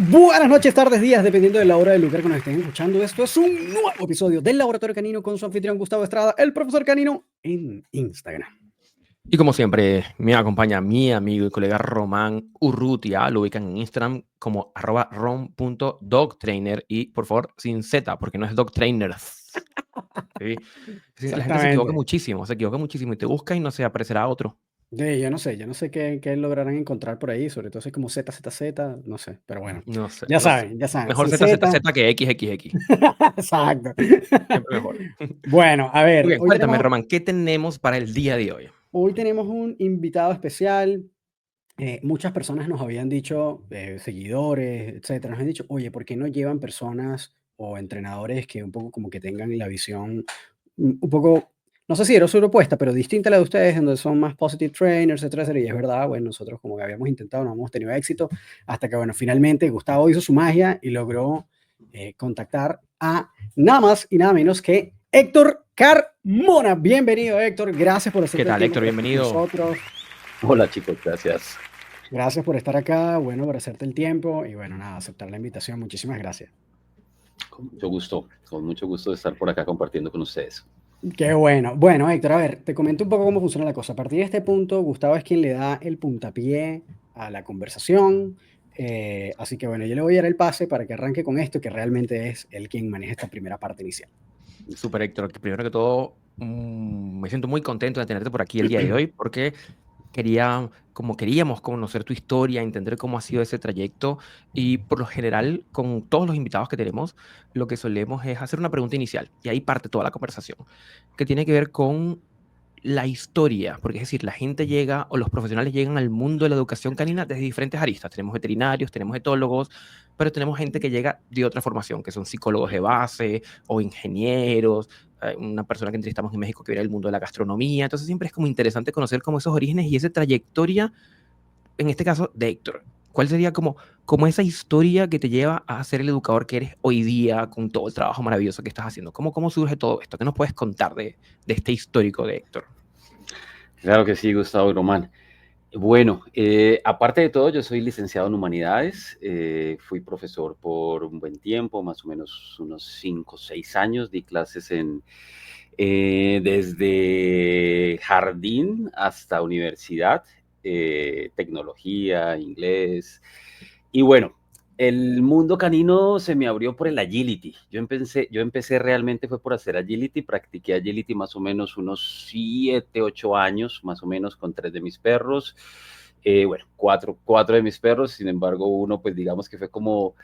Buenas noches, tardes, días, dependiendo de la hora del lugar que nos estén escuchando. Esto es un nuevo episodio del Laboratorio Canino con su anfitrión Gustavo Estrada, el profesor Canino, en Instagram. Y como siempre, me acompaña mi amigo y colega Román Urrutia. Lo ubican en Instagram como @rom.dogtrainer y, por favor, sin Z, porque no es dogtrainer. ¿Sí? La gente se equivoca muchísimo y te busca y no sé, aparecerá otro. Yo no sé qué lograrán encontrar por ahí, sobre todo si es como ZZZ, no sé, pero bueno, No sé, ya no sé. saben, Mejor sin Z. ZZZ que XXX. Exacto. Siempre mejor. Bueno, a Muy ver, bien, cuéntame, Román, ¿qué tenemos para el día de hoy? hoy tenemos un invitado especial. Muchas personas nos habían dicho, seguidores, etcétera, nos han dicho, oye, ¿por qué no llevan personas o entrenadores que un poco como que tengan la visión un poco, no sé si era su propuesta, pero distinta a la de ustedes, donde son más positive trainers, etcétera, etcétera? Y es verdad, bueno, nosotros como que habíamos intentado, no hemos tenido éxito, hasta que, bueno, finalmente Gustavo hizo su magia y logró contactar a nada más y nada menos que Héctor Carmona. Bienvenido, Héctor. Gracias por ¿Qué hacerte el tal, tiempo Héctor? para estar con Bienvenido. nosotros. Hola chicos, gracias. Gracias por estar acá, bueno, por hacerte el tiempo y bueno, nada, aceptar la invitación. Muchísimas gracias. Con mucho gusto de estar por acá compartiendo con ustedes. Qué bueno. Bueno, Héctor, a ver, te comento un poco cómo funciona la cosa. A partir de este punto, Gustavo es quien le da el puntapié a la conversación. Así que bueno, yo le voy a dar el pase para que arranque con esto, que realmente es él quien maneja esta primera parte inicial. Súper, Héctor. Que primero que todo, me siento muy contento de tenerte por aquí el día de hoy porque queríamos conocer tu historia, entender cómo ha sido ese trayecto y por lo general con todos los invitados que tenemos, lo que solemos es hacer una pregunta inicial y ahí parte toda la conversación, que tiene que ver con la historia, porque es decir, la gente llega o los profesionales llegan al mundo de la educación canina desde diferentes aristas. Tenemos veterinarios, tenemos etólogos, pero tenemos gente que llega de otra formación, que son psicólogos de base o ingenieros, una persona que entrevistamos en México que viene del mundo de la gastronomía. Entonces siempre es como interesante conocer como esos orígenes y esa trayectoria, en este caso, de Héctor. ¿Cuál sería como esa historia que te lleva a ser el educador que eres hoy día con todo el trabajo maravilloso que estás haciendo? ¿Cómo surge todo esto? ¿Qué nos puedes contar de este histórico de Héctor? Claro que sí, Gustavo y Román. Bueno, aparte de todo, yo soy licenciado en Humanidades. Fui profesor por un buen tiempo, más o menos unos 5 o 6 años. Di clases desde jardín hasta universidad, tecnología, inglés. Y bueno, el mundo canino se me abrió por el agility. Yo empecé realmente fue por hacer agility. Practiqué agility más o menos unos 7, 8 años, más o menos con 3 de mis perros. Bueno, cuatro de mis perros. Sin embargo, uno, pues digamos que fue como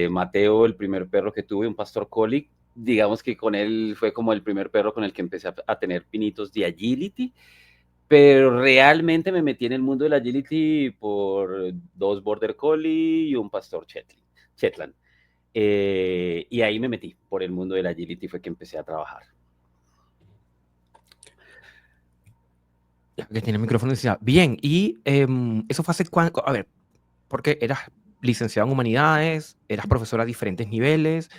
Mateo, el primer perro que tuve, un pastor collie. Digamos que con él fue como el primer perro con el que empecé a tener pinitos de agility. Pero realmente me metí en el mundo del agility por 2 border collie y un pastor Shetland. Y ahí me metí por el mundo del agility, fue que empecé a trabajar. Ya que tiene el micrófono, decía, bien, y eso fue hace cuánto, a ver, porque eras licenciado en humanidades, eras profesor a diferentes niveles,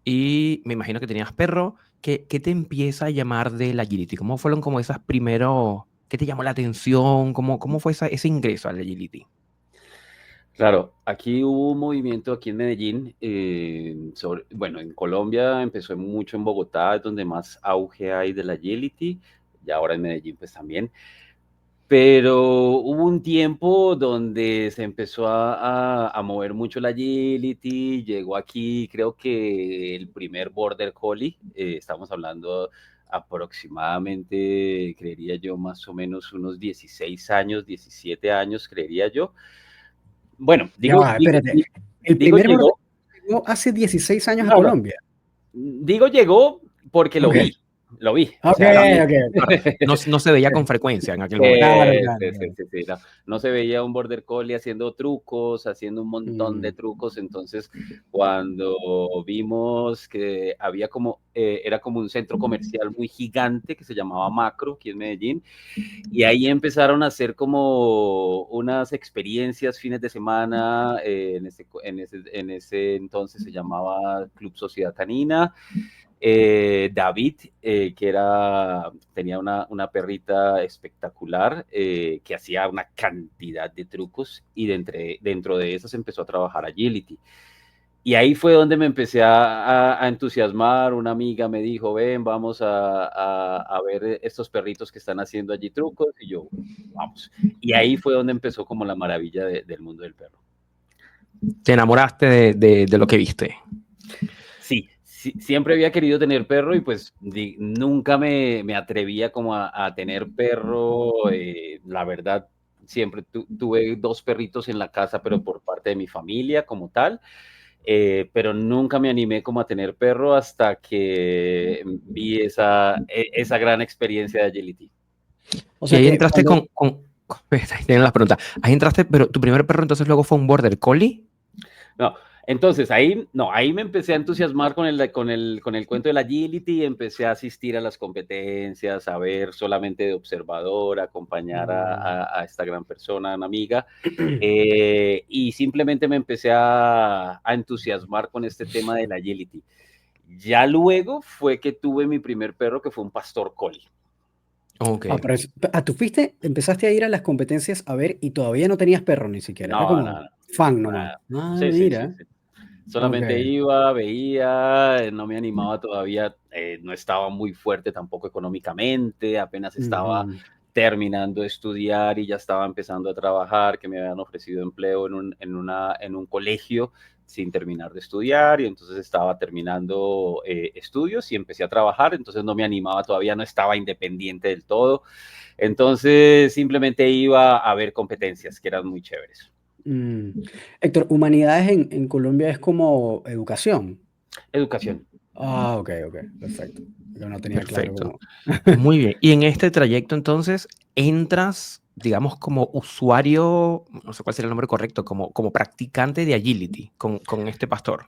y me imagino que tenías perro. ¿Qué te empieza a llamar del agility? ¿Cómo fueron como esas primeros, qué te llamó la atención? ¿Cómo fue ese ingreso al agility? Claro, aquí hubo un movimiento aquí en Medellín, bueno, en Colombia empezó mucho en Bogotá, es donde más auge hay del agility, y ahora en Medellín pues también. Pero hubo un tiempo donde se empezó a mover mucho la agility, llegó aquí creo que el primer Border Collie, estamos hablando aproximadamente, creería yo, más o menos unos 16 años, 17 años, creería yo. Bueno, Ya va, espérate. El digo primer borde llegó, llegó hace 16 años a no, no, Colombia. digo llegó porque Ok, lo vi, o ok, sea, ok. Claro, no se veía con frecuencia en aquel momento. Claro, Sí, claro, sí, claro. sí, sí, no, no se veía un border collie haciendo trucos, haciendo un montón de Mm. trucos. Entonces, cuando vimos que había como, era como un centro comercial muy gigante que se llamaba Macro, aquí en Medellín, y ahí empezaron a hacer como unas experiencias fines de semana, en ese entonces se llamaba Club Sociedad Canina. David, que tenía una perrita espectacular, que hacía una cantidad de trucos, y dentro de esas empezó a trabajar Agility. Y ahí fue donde me empecé a entusiasmar. Una amiga me dijo, ven, vamos a ver estos perritos que están haciendo allí trucos, y yo, vamos. Y ahí fue donde empezó como la maravilla del mundo del perro. Te enamoraste de lo que viste. Sí, siempre había querido tener perro, y pues nunca me atrevía como a tener perro. La verdad, siempre tuve 2 perritos en la casa, pero por parte de mi familia como tal. Pero nunca me animé como a tener perro hasta que vi esa gran experiencia de Agility. O Y sea ahí que entraste cuando... ahí tienen las preguntas. Ahí entraste, pero tu primer perro entonces luego fue un Border Collie. No, entonces ahí me empecé a entusiasmar con el cuento del Agility, y empecé a asistir a las competencias, a ver solamente de observador, acompañar a esta gran persona, una amiga, y simplemente me empecé a entusiasmar con este tema del Agility. Ya luego fue que tuve mi primer perro, que fue un pastor collie. Ok. pero tú empezaste a ir a las competencias a ver y todavía no tenías perro ni siquiera, era No, como no, fan nomás. nada. Ah, Sí, sí, sí, mira, sí. ok. Solamente iba, veía, no me animaba todavía, no estaba muy fuerte tampoco económicamente, apenas estaba Ujú. terminando de estudiar y ya estaba empezando a trabajar, que me habían ofrecido empleo en un colegio sin terminar de estudiar, y entonces estaba terminando estudios y empecé a trabajar, entonces no me animaba todavía, no estaba independiente del todo, entonces simplemente iba a ver competencias que eran muy chéveres. Héctor, humanidades en Colombia es como educación. Educación. Ah, ok, ok, perfecto. Yo no tenía claro Perfecto. cómo. Muy bien. Y en este trayecto entonces entras, digamos, como usuario, no sé cuál sería el nombre correcto, como practicante de Agility con este pastor.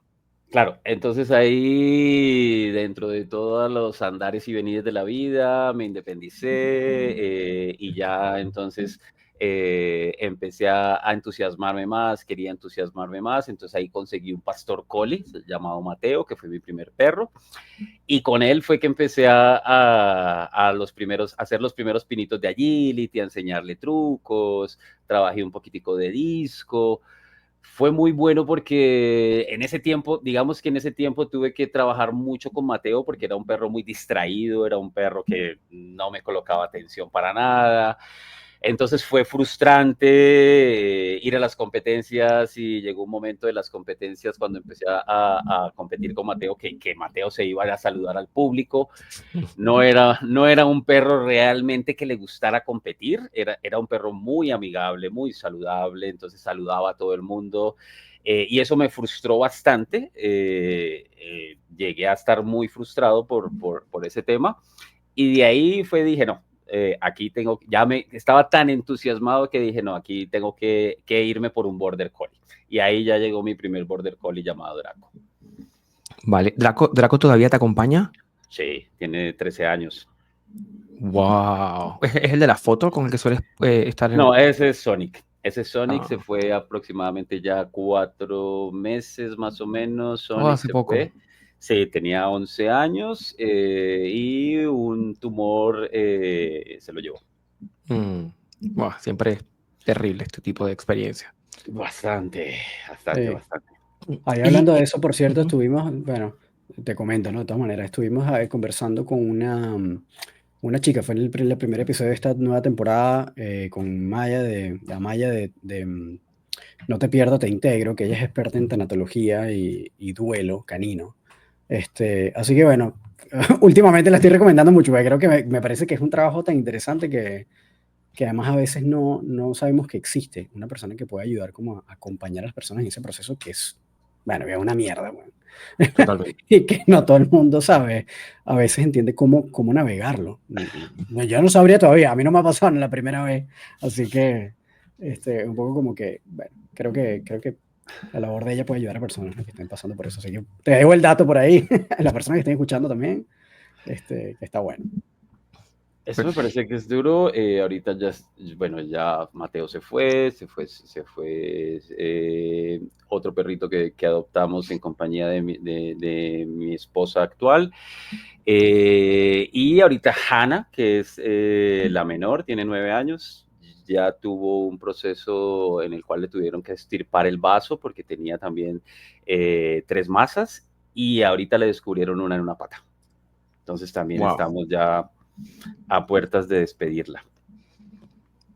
Claro, entonces ahí, dentro de todos los andares y venides de la vida, me independicé, y ya entonces empecé a entusiasmarme más, quería entusiasmarme más, entonces ahí conseguí un pastor collie llamado Mateo, que fue mi primer perro, y con él fue que empecé a hacer los primeros pinitos de Agility, a enseñarle trucos, trabajé un poquitico de disco. Fue muy bueno porque en ese tiempo, digamos que en ese tiempo tuve que trabajar mucho con Mateo, porque era un perro muy distraído, era un perro que no me colocaba atención para nada. Entonces fue frustrante ir a las competencias, y llegó un momento de las competencias cuando empecé a competir con Mateo, que Mateo se iba a saludar al público. No era un perro realmente que le gustara competir, era un perro muy amigable, muy saludable, entonces saludaba a todo el mundo, y eso me frustró bastante. Llegué a estar muy frustrado por ese tema, y de ahí dije, no, aquí estaba tan entusiasmado que dije, no, aquí tengo que irme por un Border Collie. Y ahí ya llegó mi primer Border Collie llamado Draco. Vale. ¿Draco todavía te acompaña? Sí, tiene 13 años. Wow. ¿Es el de la foto con el que sueles estar No, en...? ese es Sonic. Ese Sonic se Ah, fue aproximadamente ya 4 meses más o menos. Sonic hace se poco. fue. Sí, tenía 11 años, y un tumor se lo llevó. Buah, siempre es terrible este tipo de experiencia. Bastante, bastante, Sí. bastante. Ahí Y, hablando de y- eso, por cierto, Ujú. estuvimos, bueno, te comento, ¿no? De todas maneras, estuvimos conversando con una chica, fue en el primer episodio de esta nueva temporada, con Maya la Maya de No te pierdo, te integro, que ella es experta en tanatología y duelo canino. Así que bueno, últimamente la estoy recomendando mucho, porque creo que me parece que es un trabajo tan interesante que además a veces no sabemos que existe una persona que puede ayudar como a acompañar a las personas en ese proceso que es, bueno, es una mierda, bueno. Totalmente. Y que no todo el mundo sabe, a veces entiende cómo navegarlo. Yo no sabría todavía, a mí no me ha pasado en la primera vez, así que un poco como que, bueno, creo que la labor de ella puede ayudar a personas, ¿no?, que estén pasando por eso. Así que te dejo el dato por ahí, a las personas que estén escuchando también, que está bueno. Eso me parece que es duro. Ahorita ya, bueno, ya Mateo se fue otro perrito que adoptamos en compañía de mi esposa actual. Y ahorita Hannah, que es la menor, tiene 9 años, ya tuvo un proceso en el cual le tuvieron que extirpar el vaso porque tenía también 3 masas y ahorita le descubrieron una en una pata. Entonces también Wow, estamos ya a puertas de despedirla.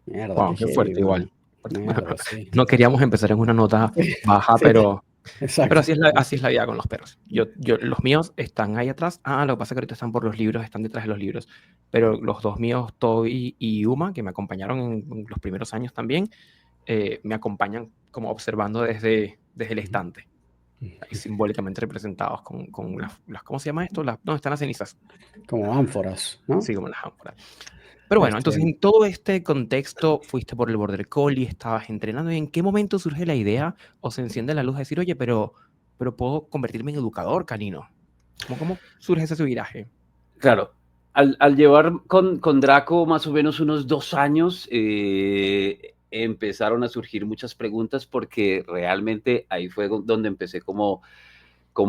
Mierda, wow, qué qué heavy, fuerte igual. man. Fuerte. Bueno, Mierda, sí. no queríamos empezar en una nota baja, Sí, pero exacto. así es la vida con los perros. Los míos están ahí atrás. Lo que pasa es que ahorita están por los libros, están detrás de los libros. Pero los dos míos, Toby y Uma, que me acompañaron en los primeros años también, me acompañan como observando desde el estante, ahí simbólicamente representados con ¿cómo se llama esto? No, están las cenizas, Como ánforas, ¿no? sí, como las ánforas. Pero bueno, Este, entonces en todo este contexto fuiste por el Border Collie, estabas entrenando, ¿y en qué momento surge la idea o se enciende la luz de decir, oye, pero puedo convertirme en educador canino? ¿Cómo surge ese viraje? Claro, al llevar con Draco más o menos unos 2 años, empezaron a surgir muchas preguntas porque realmente ahí fue donde empecé como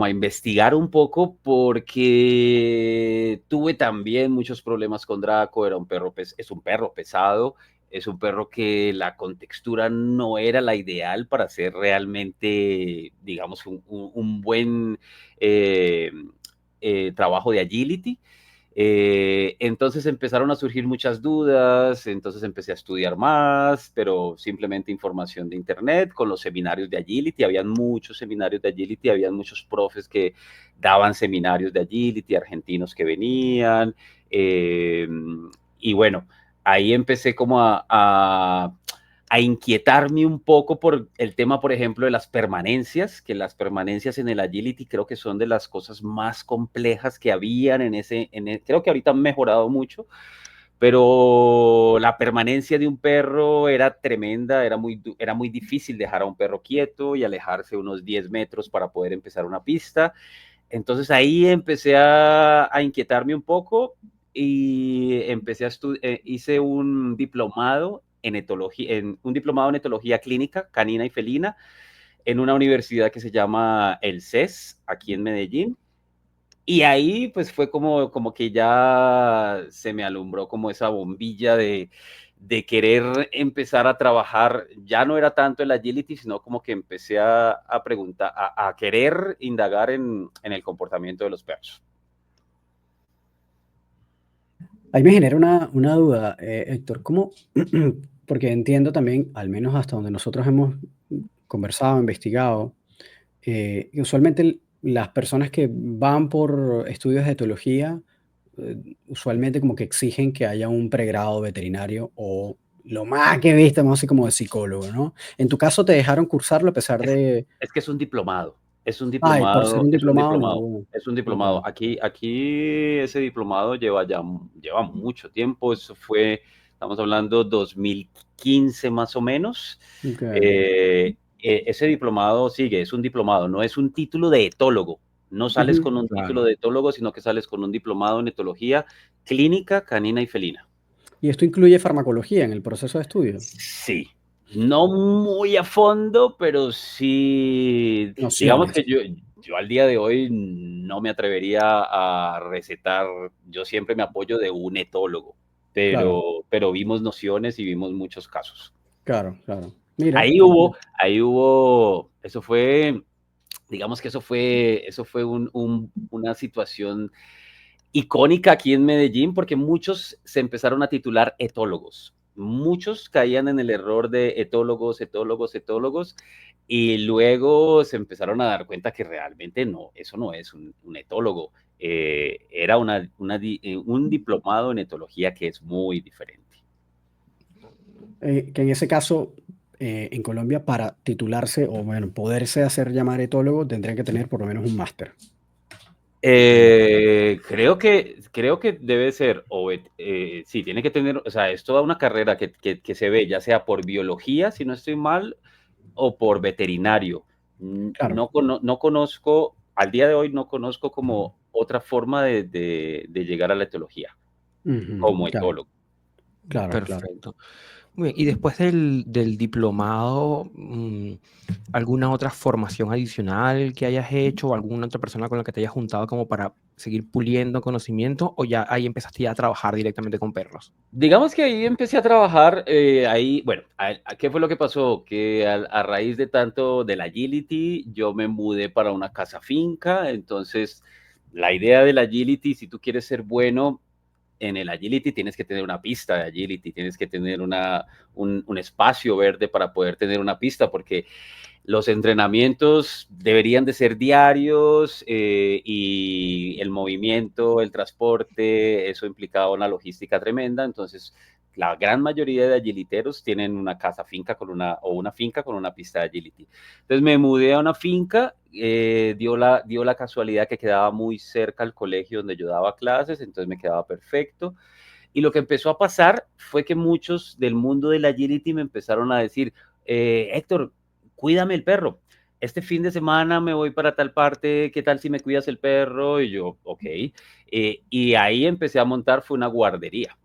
a investigar un poco porque tuve también muchos problemas con Draco, es un perro pesado, es un perro que la contextura no era la ideal para hacer realmente, digamos, un buen eh, trabajo de agility. Entonces empezaron a surgir muchas dudas, entonces empecé a estudiar más, pero simplemente información de internet con los seminarios de Agility. Habían muchos seminarios de Agility, habían muchos profes que daban seminarios de Agility, argentinos que venían. eh, y bueno, ahí empecé como a inquietarme un poco por el tema, por ejemplo, de las permanencias, que las permanencias en el agility creo que son de las cosas más complejas que habían creo que ahorita han mejorado mucho, pero la permanencia de un perro era tremenda, era muy difícil dejar a un perro quieto y alejarse unos 10 metros para poder empezar una pista. Entonces ahí empecé a inquietarme un poco y hice un diplomado un diplomado en etología clínica canina y felina en una universidad que se llama el CES, aquí en Medellín. Y ahí pues fue como que ya se me alumbró como esa bombilla de querer empezar a trabajar. Ya no era tanto el agility, sino como que empecé a preguntar, a querer indagar en el comportamiento de los perros. ahí me genera una duda, Héctor, ¿cómo? Porque entiendo también, al menos hasta donde nosotros hemos conversado, investigado, que usualmente las personas que van por estudios de etología, usualmente como que exigen que haya un pregrado veterinario o lo más que he visto, más así como de psicólogo, ¿no? En tu caso te dejaron cursarlo a pesar Es, de, es que es un diplomado, es un ay, por ser diplomado, un es un diplomado, diplomado, no. es un Ok, diplomado. Aquí ese diplomado lleva mucho tiempo, estamos hablando 2015 más o menos. ok, Ese diplomado sigue, es un diplomado, no es un título de etólogo. No sales ujú. con un título Claro. de etólogo, sino que sales con un diplomado en etología clínica, canina y felina. Y esto incluye farmacología en el proceso de estudio. Sí, no muy a fondo, pero sí, digamos Nociones, que yo al día de hoy no me atrevería a recetar, yo siempre me apoyo de un etólogo, claro, pero vimos nociones y vimos muchos casos. claro, claro. Mira, Ahí qué hubo, bien. ahí hubo, eso fue, digamos que eso fue una situación icónica aquí en Medellín porque muchos se empezaron a titular etólogos. Muchos caían en el error de etólogos, etólogos, etólogos, y luego se empezaron a dar cuenta que realmente no, eso no es un etólogo. Era un diplomado en etología que es muy diferente. Que en ese caso, en Colombia, para titularse o bueno, poderse hacer llamar etólogo, tendrían que tener por lo menos un máster. Creo que debe ser, sí, tiene que tener, o sea, es toda una carrera que se ve, ya sea por biología, si no estoy mal, o por veterinario. Claro, No conozco, al día de hoy no conozco como otra forma de llegar a la etología. Ujú, como claro, etólogo. claro, claro. Perfecto. Muy bien, y después del diplomado, ¿alguna otra formación adicional que hayas hecho o alguna otra persona con la que te hayas juntado como para seguir puliendo conocimiento o ya ahí empezaste ya a trabajar directamente con perros? Digamos que ahí empecé a trabajar, ahí, bueno, ¿qué fue lo que pasó? Que a raíz de tanto del agility, yo me mudé para una casa finca, entonces la idea del agility, si tú quieres ser bueno en el agility, tienes que tener una pista de agility, tienes que tener un espacio verde para poder tener una pista, porque los entrenamientos deberían de ser diarios y el movimiento, el transporte, eso implicaba una logística tremenda. Entonces, la gran mayoría de agiliteros tienen una casa finca o una finca con una pista de agility. Entonces me mudé a una finca, dio la casualidad que quedaba muy cerca al colegio donde yo daba clases, entonces me quedaba perfecto. Y lo que empezó a pasar fue que muchos del mundo del agility me empezaron a decir, Héctor, cuídame el perro. Este fin de semana me voy para tal parte, ¿qué tal si me cuidas el perro? Y yo, ok. Y ahí empecé a montar, fue una guardería.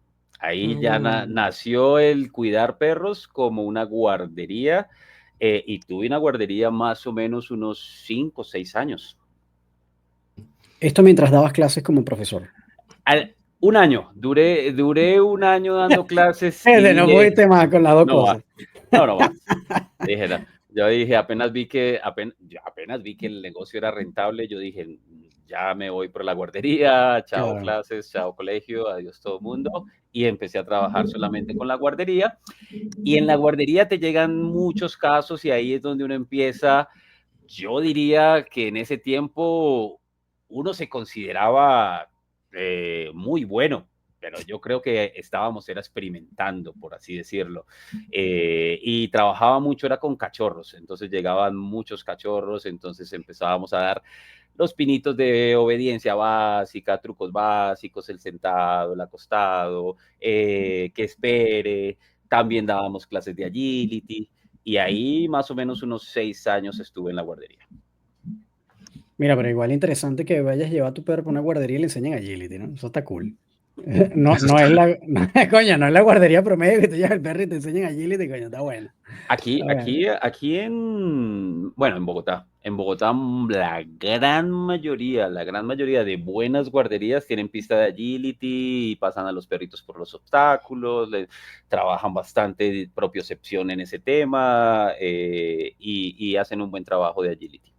Ahí ya Mm. nació el cuidar perros como una guardería y tuve una guardería más o menos unos 5 o 6 años. Esto mientras dabas clases como profesor. Un año, duré un año dando clases y No dije, pudiste más con las 2 no más, cosas. no más. Dije, no. Yo dije, apenas vi que el negocio era rentable, yo dije, ya me voy por la guardería, chao Claro. clases, chao colegio, adiós todo mundo. Y empecé a trabajar solamente con la guardería. Y en la guardería te llegan muchos casos y ahí es donde uno empieza. Yo diría que en ese tiempo uno se consideraba muy bueno, pero yo creo que era experimentando, por así decirlo. Y trabajaba mucho, era con cachorros, entonces llegaban muchos cachorros, entonces empezábamos a dar los pinitos de obediencia básica, trucos básicos, el sentado, el acostado, que espere. También dábamos clases de agility y ahí más o menos unos 6 años estuve en la guardería. Mira, pero igual interesante que vayas a llevar a tu perro para una guardería y le enseñen agility, ¿no? Eso está cool. No, Eso no está es la, no, coño, no es la guardería promedio que te llevas el perro y te enseñan agility, coño, está bueno. Aquí, Está bueno. aquí, aquí bueno, en Bogotá la gran mayoría de buenas guarderías tienen pista de agility y pasan a los perritos por los obstáculos, trabajan bastante propiocepción en ese tema y hacen un buen trabajo de agility.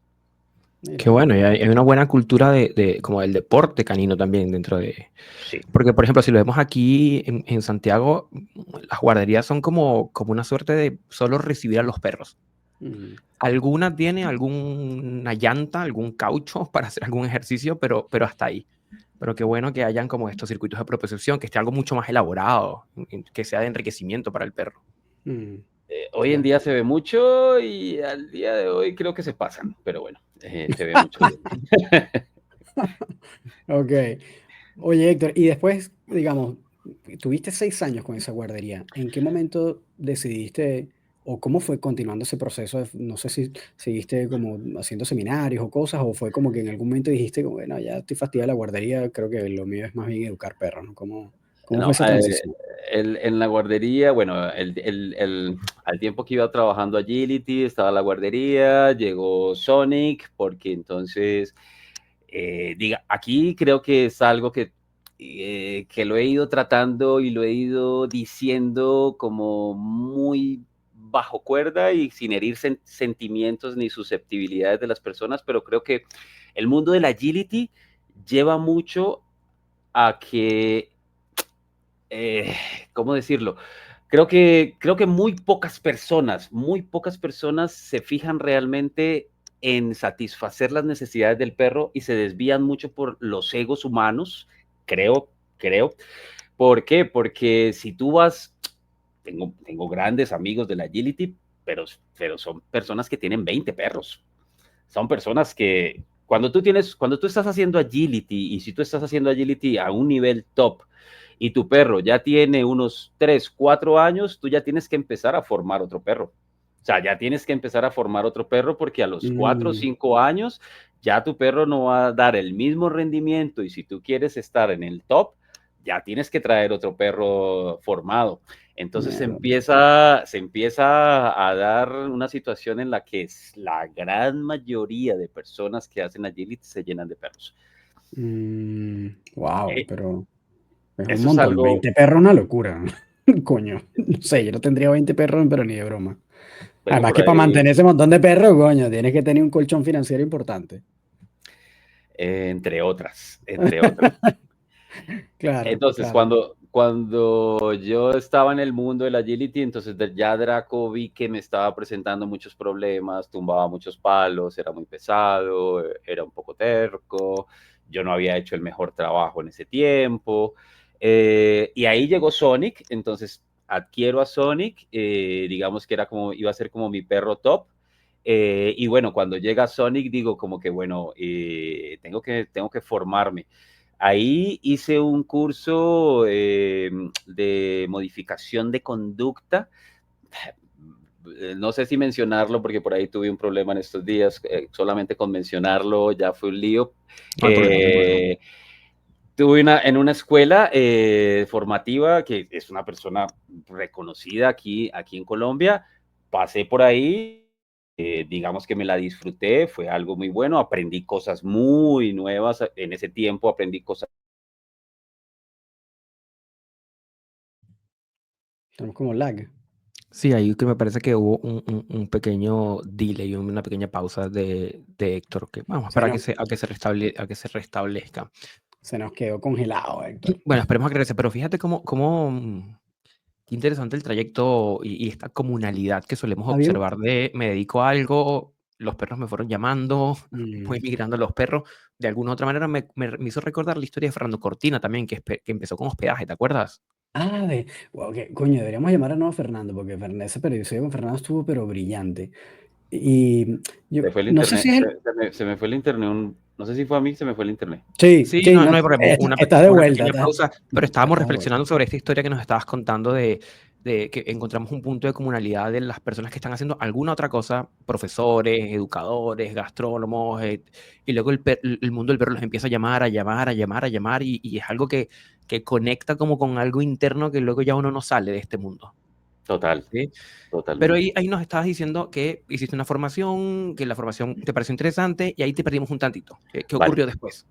Qué Mira, bueno, y hay una buena cultura de como del deporte canino también dentro de... Sí. Porque, por ejemplo, si lo vemos aquí en Santiago, las guarderías son como una suerte de solo recibir a los perros. Alguna tiene alguna llanta, algún caucho para hacer algún ejercicio, pero hasta ahí. Pero qué bueno que hayan como estos circuitos de propiocepción, que esté algo mucho más elaborado, que sea de enriquecimiento para el perro. Hoy en ya. día se ve mucho y al día de hoy creo que se pasan, pero bueno, se ve mucho. Ok. Oye, Héctor, y después, digamos, tuviste 6 años con esa guardería. ¿En qué momento decidiste o cómo fue continuando ese proceso? No sé si seguiste como haciendo seminarios o cosas, o fue como que en algún momento dijiste, como, bueno, ya estoy fastidiada de la guardería, creo que lo mío es más bien educar perros, ¿no? ¿Cómo fue No, esa transición? en la guardería, bueno, al tiempo que iba trabajando Agility, estaba la guardería, llegó Sonic, porque entonces, aquí creo que es algo que lo he ido tratando y lo he ido diciendo como muy bajo cuerda y sin herir sentimientos ni susceptibilidades de las personas, pero creo que el mundo del Agility lleva mucho a que ¿cómo decirlo? Creo que muy pocas personas se fijan realmente en satisfacer las necesidades del perro y se desvían mucho por los egos humanos, creo. ¿Por qué? Porque si tú vas, tengo grandes amigos de la agility, pero son personas que tienen 20 perros. Son personas que cuando tú estás haciendo agility y si tú estás haciendo agility a un nivel top y tu perro ya tiene unos 3 4 años, tú ya tienes que empezar a formar otro perro. O sea, ya tienes que empezar a formar otro perro porque a los 4 o Mm, 5 años ya tu perro no va a dar el mismo rendimiento y si tú quieres estar en el top, ya tienes que traer otro perro formado. Entonces Mierda. se empieza a dar una situación en la que la gran mayoría de personas que hacen agility se llenan de perros. Wow, Eh, pero es un Eso es montón. algo, 20 perros es una locura. Coño, no sé, yo no tendría 20 perros, pero ni de broma. bueno, Además por que para ahí, mantener ese montón de perros, coño, tienes que tener un colchón financiero importante. entre otras, entre otras. Claro, Entonces, claro. cuando yo estaba en el mundo del agility, entonces ya Draco vi que me estaba presentando muchos problemas, tumbaba muchos palos, era muy pesado, era un poco terco, yo no había hecho el mejor trabajo en ese tiempo. Y ahí llegó Sonic, entonces adquiero a Sonic, digamos que era como, iba a ser como mi perro top. Y bueno, cuando llega Sonic digo como que bueno, tengo que formarme. Ahí hice un curso de modificación de conducta. No sé si mencionarlo porque por ahí tuve un problema en estos días. Solamente con mencionarlo ya fue un lío. No hay problema, no hay problema. Tuve en una escuela formativa que es una persona reconocida aquí en Colombia. Pasé por ahí, digamos que me la disfruté, fue algo muy bueno, aprendí cosas muy nuevas. En ese tiempo aprendí cosas. Tenemos como lag. Sí, ahí que me parece que hubo un pequeño delay, una pequeña pausa de Héctor, que vamos a Se esperar nos, a que se restablezca. se nos quedó congelado, Héctor. Bueno, esperemos a que regrese, pero fíjate qué interesante el trayecto y esta comunalidad que solemos Había un- observar de me dedico a algo, los perros me fueron llamando, mm, voy migrando a los perros. De alguna u otra manera me hizo recordar la historia de Fernando Cortina también, que empezó con hospedaje, ¿te acuerdas? wow, coño, deberíamos llamar a nuevo Fernando, porque ese episodio con Fernando estuvo pero brillante. Y yo Se fue el no sé internet, si es el... se me fue el internet, no sé si fue a mí, se me fue el internet. Sí, Sí, sí, no, no, no hay problema. estás de Una vuelta, pequeña pausa, pero estábamos estás de vuelta. reflexionando sobre esta historia que nos estabas contando de que encontramos un punto de comunalidad de las personas que están haciendo alguna otra cosa, profesores, educadores, gastrónomos, y luego el mundo del perro los empieza a llamar, a llamar, a llamar, a llamar, y es algo que conecta como con algo interno que luego ya uno no sale de este mundo. Total, ¿Sí? Pero totalmente. ahí nos estabas diciendo que hiciste una formación, que la formación te pareció interesante, y ahí te perdimos un tantito. ¿Qué Vale, ocurrió después?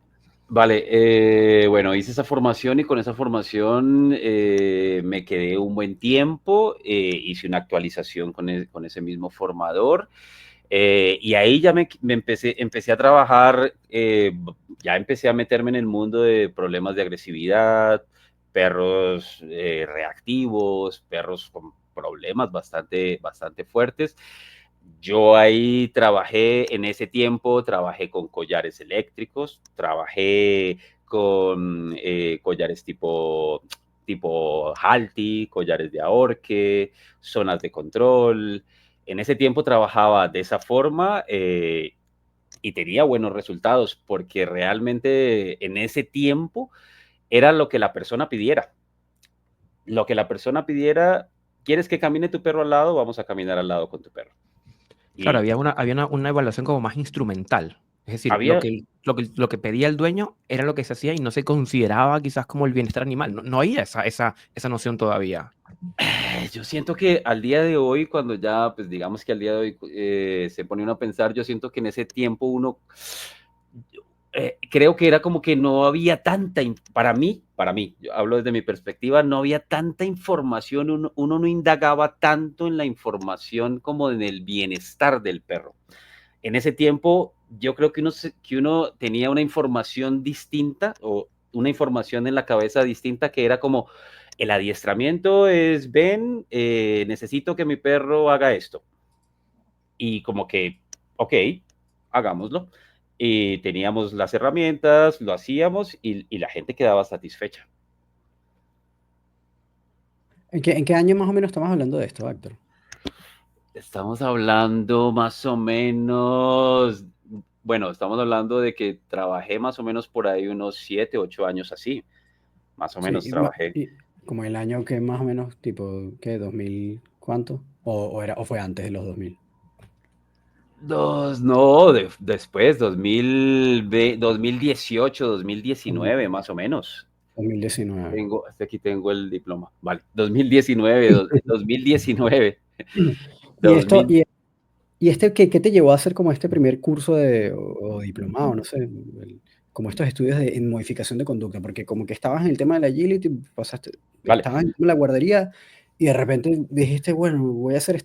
vale. Bueno, hice esa formación y con esa formación me quedé un buen tiempo. Hice una actualización con ese mismo formador. Y ahí ya empecé a trabajar, ya empecé a meterme en el mundo de problemas de agresividad, perros reactivos, perros con problemas bastante fuertes. Yo ahí trabajé en ese tiempo, trabajé con collares eléctricos, trabajé con collares tipo Halti, collares de ahorque, zonas de control. En ese tiempo trabajaba de esa forma y tenía buenos resultados porque realmente en ese tiempo era lo que la persona pidiera. Lo que la persona pidiera, ¿quieres que camine tu perro al lado? Vamos a caminar al lado con tu perro. Claro, Y había una evaluación como más instrumental. Es decir, había, lo que pedía el dueño era lo que se hacía y no se consideraba quizás como el bienestar animal. No había esa noción todavía. yo siento que al día de hoy, cuando ya, pues digamos que al día de hoy se pone uno a pensar, yo siento que en ese tiempo uno, creo que era como que no había para mí, yo hablo desde mi perspectiva, no había tanta información, uno no indagaba tanto en la información como en el bienestar del perro. En ese tiempo, yo creo que uno tenía una información distinta o una información en la cabeza distinta que era como, el adiestramiento es, ven, necesito que mi perro haga esto. Y como que, ok, hagámoslo. Y teníamos las herramientas, lo hacíamos y la gente quedaba satisfecha. ¿En qué año más o menos estamos hablando de esto, Héctor? Estamos hablando más o menos, bueno, estamos hablando de que trabajé más o menos por ahí unos 7, 8 años así. Más o Sí, menos trabajé. como el año que más o menos, tipo, ¿qué? ¿2000 cuánto? ¿O fue antes de los 2000? No, después, 2018, 2019, 2000. más o menos. 2019. Aquí tengo el diploma. Vale, 2019. Y esto, 2000. y este, ¿qué te llevó a hacer como este primer curso de, o diplomado, no sé, como estos estudios en modificación de conducta? Porque como que estabas en el tema de la agility, pasaste, Vale, estabas en el tema de la guardería y de repente dijiste, bueno, voy a hacer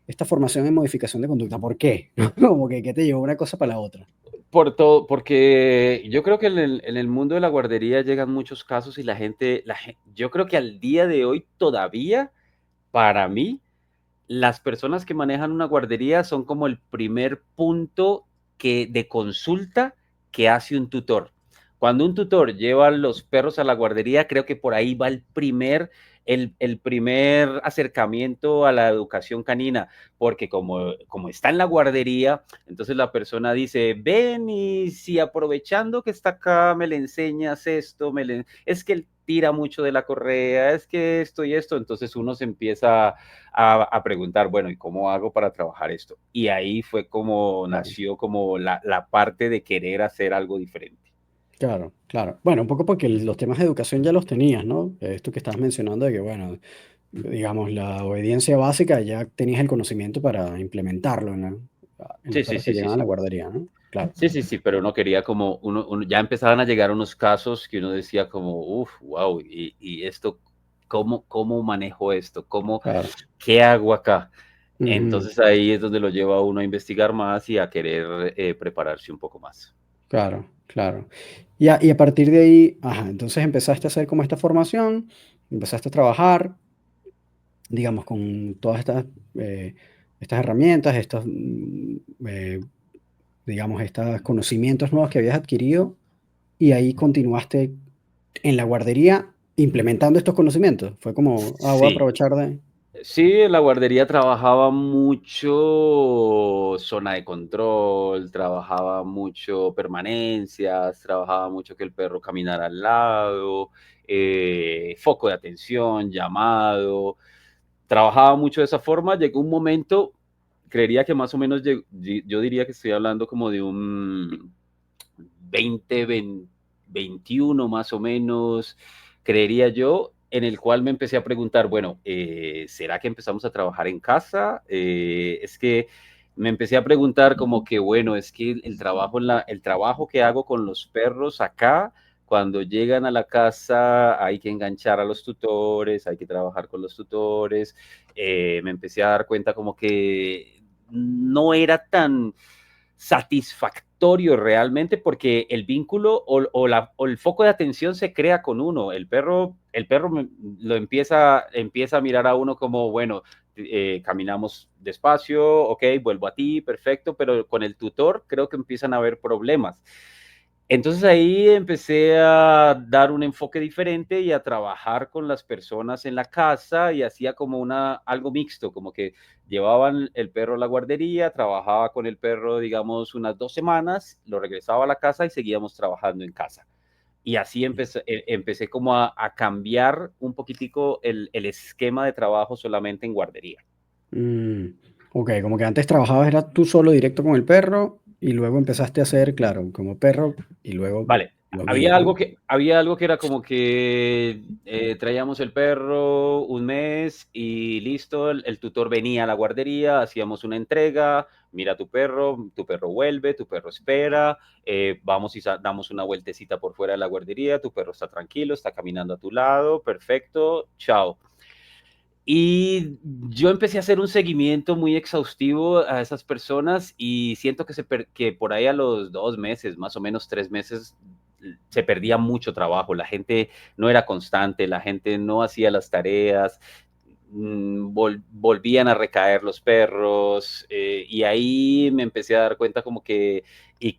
esta formación en modificación de conducta. ¿Por qué? Como que, ¿qué te llevó una cosa para la otra? por todo, porque yo creo que en el mundo de la guardería llegan muchos casos y yo creo que al día de hoy todavía, para mí, las personas que manejan una guardería son como el primer punto de consulta que hace un tutor. Cuando un tutor lleva los perros a la guardería, creo que por ahí va el primer acercamiento a la educación canina, porque como está en la guardería, entonces la persona dice, ven y si aprovechando que está acá me le enseñas esto, es que él tira mucho de la correa, es que esto y esto, entonces uno se empieza a preguntar, bueno, ¿y cómo hago para trabajar esto? Y ahí fue como Claro, nació como la parte de querer hacer algo diferente. claro, claro. Bueno, un poco porque los temas de educación ya los tenías, ¿no? Esto que estabas mencionando de que, bueno, digamos, la obediencia básica ya tenías el conocimiento para implementarlo en los Sí, sí, perros que sí, sí, llegaban a la sí. guardería, ¿no? Claro, Sí, sí, sí, pero uno quería como, ya empezaban a llegar unos casos que uno decía como, uff, wow, y esto, ¿cómo manejo esto? claro. ¿Qué hago acá? Ujú, Entonces ahí es donde lo lleva a uno a investigar más y a querer prepararse un poco más. claro, claro. Y a partir de ahí, ajá, entonces empezaste a hacer como esta formación, empezaste a trabajar, digamos, con todas estas herramientas, digamos, estos conocimientos nuevos que habías adquirido, y ahí continuaste en la guardería implementando estos conocimientos. Fue como, voy a Sí, aprovechar de... sí, en la guardería trabajaba mucho zona de control, trabajaba mucho permanencias, trabajaba mucho que el perro caminara al lado, foco de atención, llamado. Trabajaba mucho de esa forma. Llegó un momento, creería que más o menos, yo diría que estoy hablando como de un 2021 más o menos, creería yo, en el cual me empecé a preguntar, bueno, ¿será que empezamos a trabajar en casa? Es que me empecé a preguntar como que, bueno, es que el trabajo que hago con los perros acá, cuando llegan a la casa hay que enganchar a los tutores, hay que trabajar con los tutores. Me empecé a dar cuenta como que no era tan satisfactorio realmente porque el vínculo o el foco de atención se crea con uno. El perro lo empieza a mirar a uno como, bueno, caminamos despacio, ok, vuelvo a ti, perfecto, pero con el tutor creo que empiezan a haber problemas. Entonces ahí empecé a dar un enfoque diferente y a trabajar con las personas en la casa y hacía como algo mixto, como que llevaban el perro a la guardería, trabajaba con el perro, digamos, unas 2 semanas, lo regresaba a la casa y seguíamos trabajando en casa. Y así empecé como a cambiar un poquitico el esquema de trabajo solamente en guardería. Mm, ok, como que antes trabajabas, era tú solo directo con el perro, y luego empezaste a hacer, claro, como perro, y luego Vale, lo había guías, ¿no? algo que, había algo que era como que traíamos el perro un mes y listo, el tutor venía a la guardería, hacíamos una entrega, mira tu perro vuelve, tu perro espera, vamos y damos una vueltecita por fuera de la guardería, tu perro está tranquilo, está caminando a tu lado, perfecto, chao. Y yo empecé a hacer un seguimiento muy exhaustivo a esas personas y siento que por ahí a los 2 meses, más o menos 3 meses, se perdía mucho trabajo. La gente no era constante, la gente no hacía las tareas, volvían a recaer los perros y ahí me empecé a dar cuenta como que, y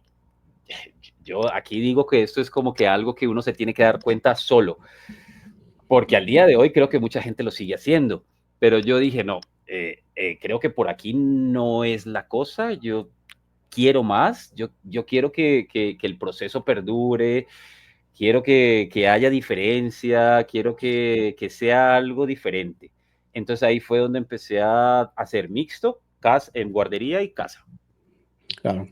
yo aquí digo que esto es como que algo que uno se tiene que dar cuenta solo porque al día de hoy creo que mucha gente lo sigue haciendo, pero yo dije, no, creo que por aquí no es la cosa, yo quiero más, yo quiero que el proceso perdure, quiero que haya diferencia, quiero que sea algo diferente. Entonces ahí fue donde empecé a hacer mixto, casa, en guardería y casa. Claro.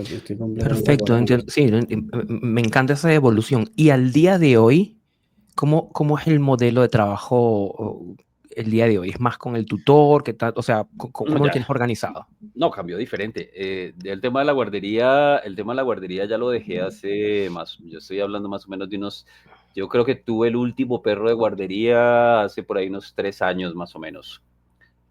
Estoy completamente de Perfecto, acuerdo con entiendo. eso. Sí, me encanta esa evolución. Y al día de hoy, ¿cómo es el modelo de trabajo el día de hoy? ¿Es más con el tutor? ¿Qué tal? O sea, No, ¿cómo lo ya, tienes organizado? no, cambió diferente. El tema de la guardería ya lo dejé hace más, yo estoy hablando más o menos de unos, yo creo que tuve el último perro de guardería hace por ahí unos 3 años más o menos,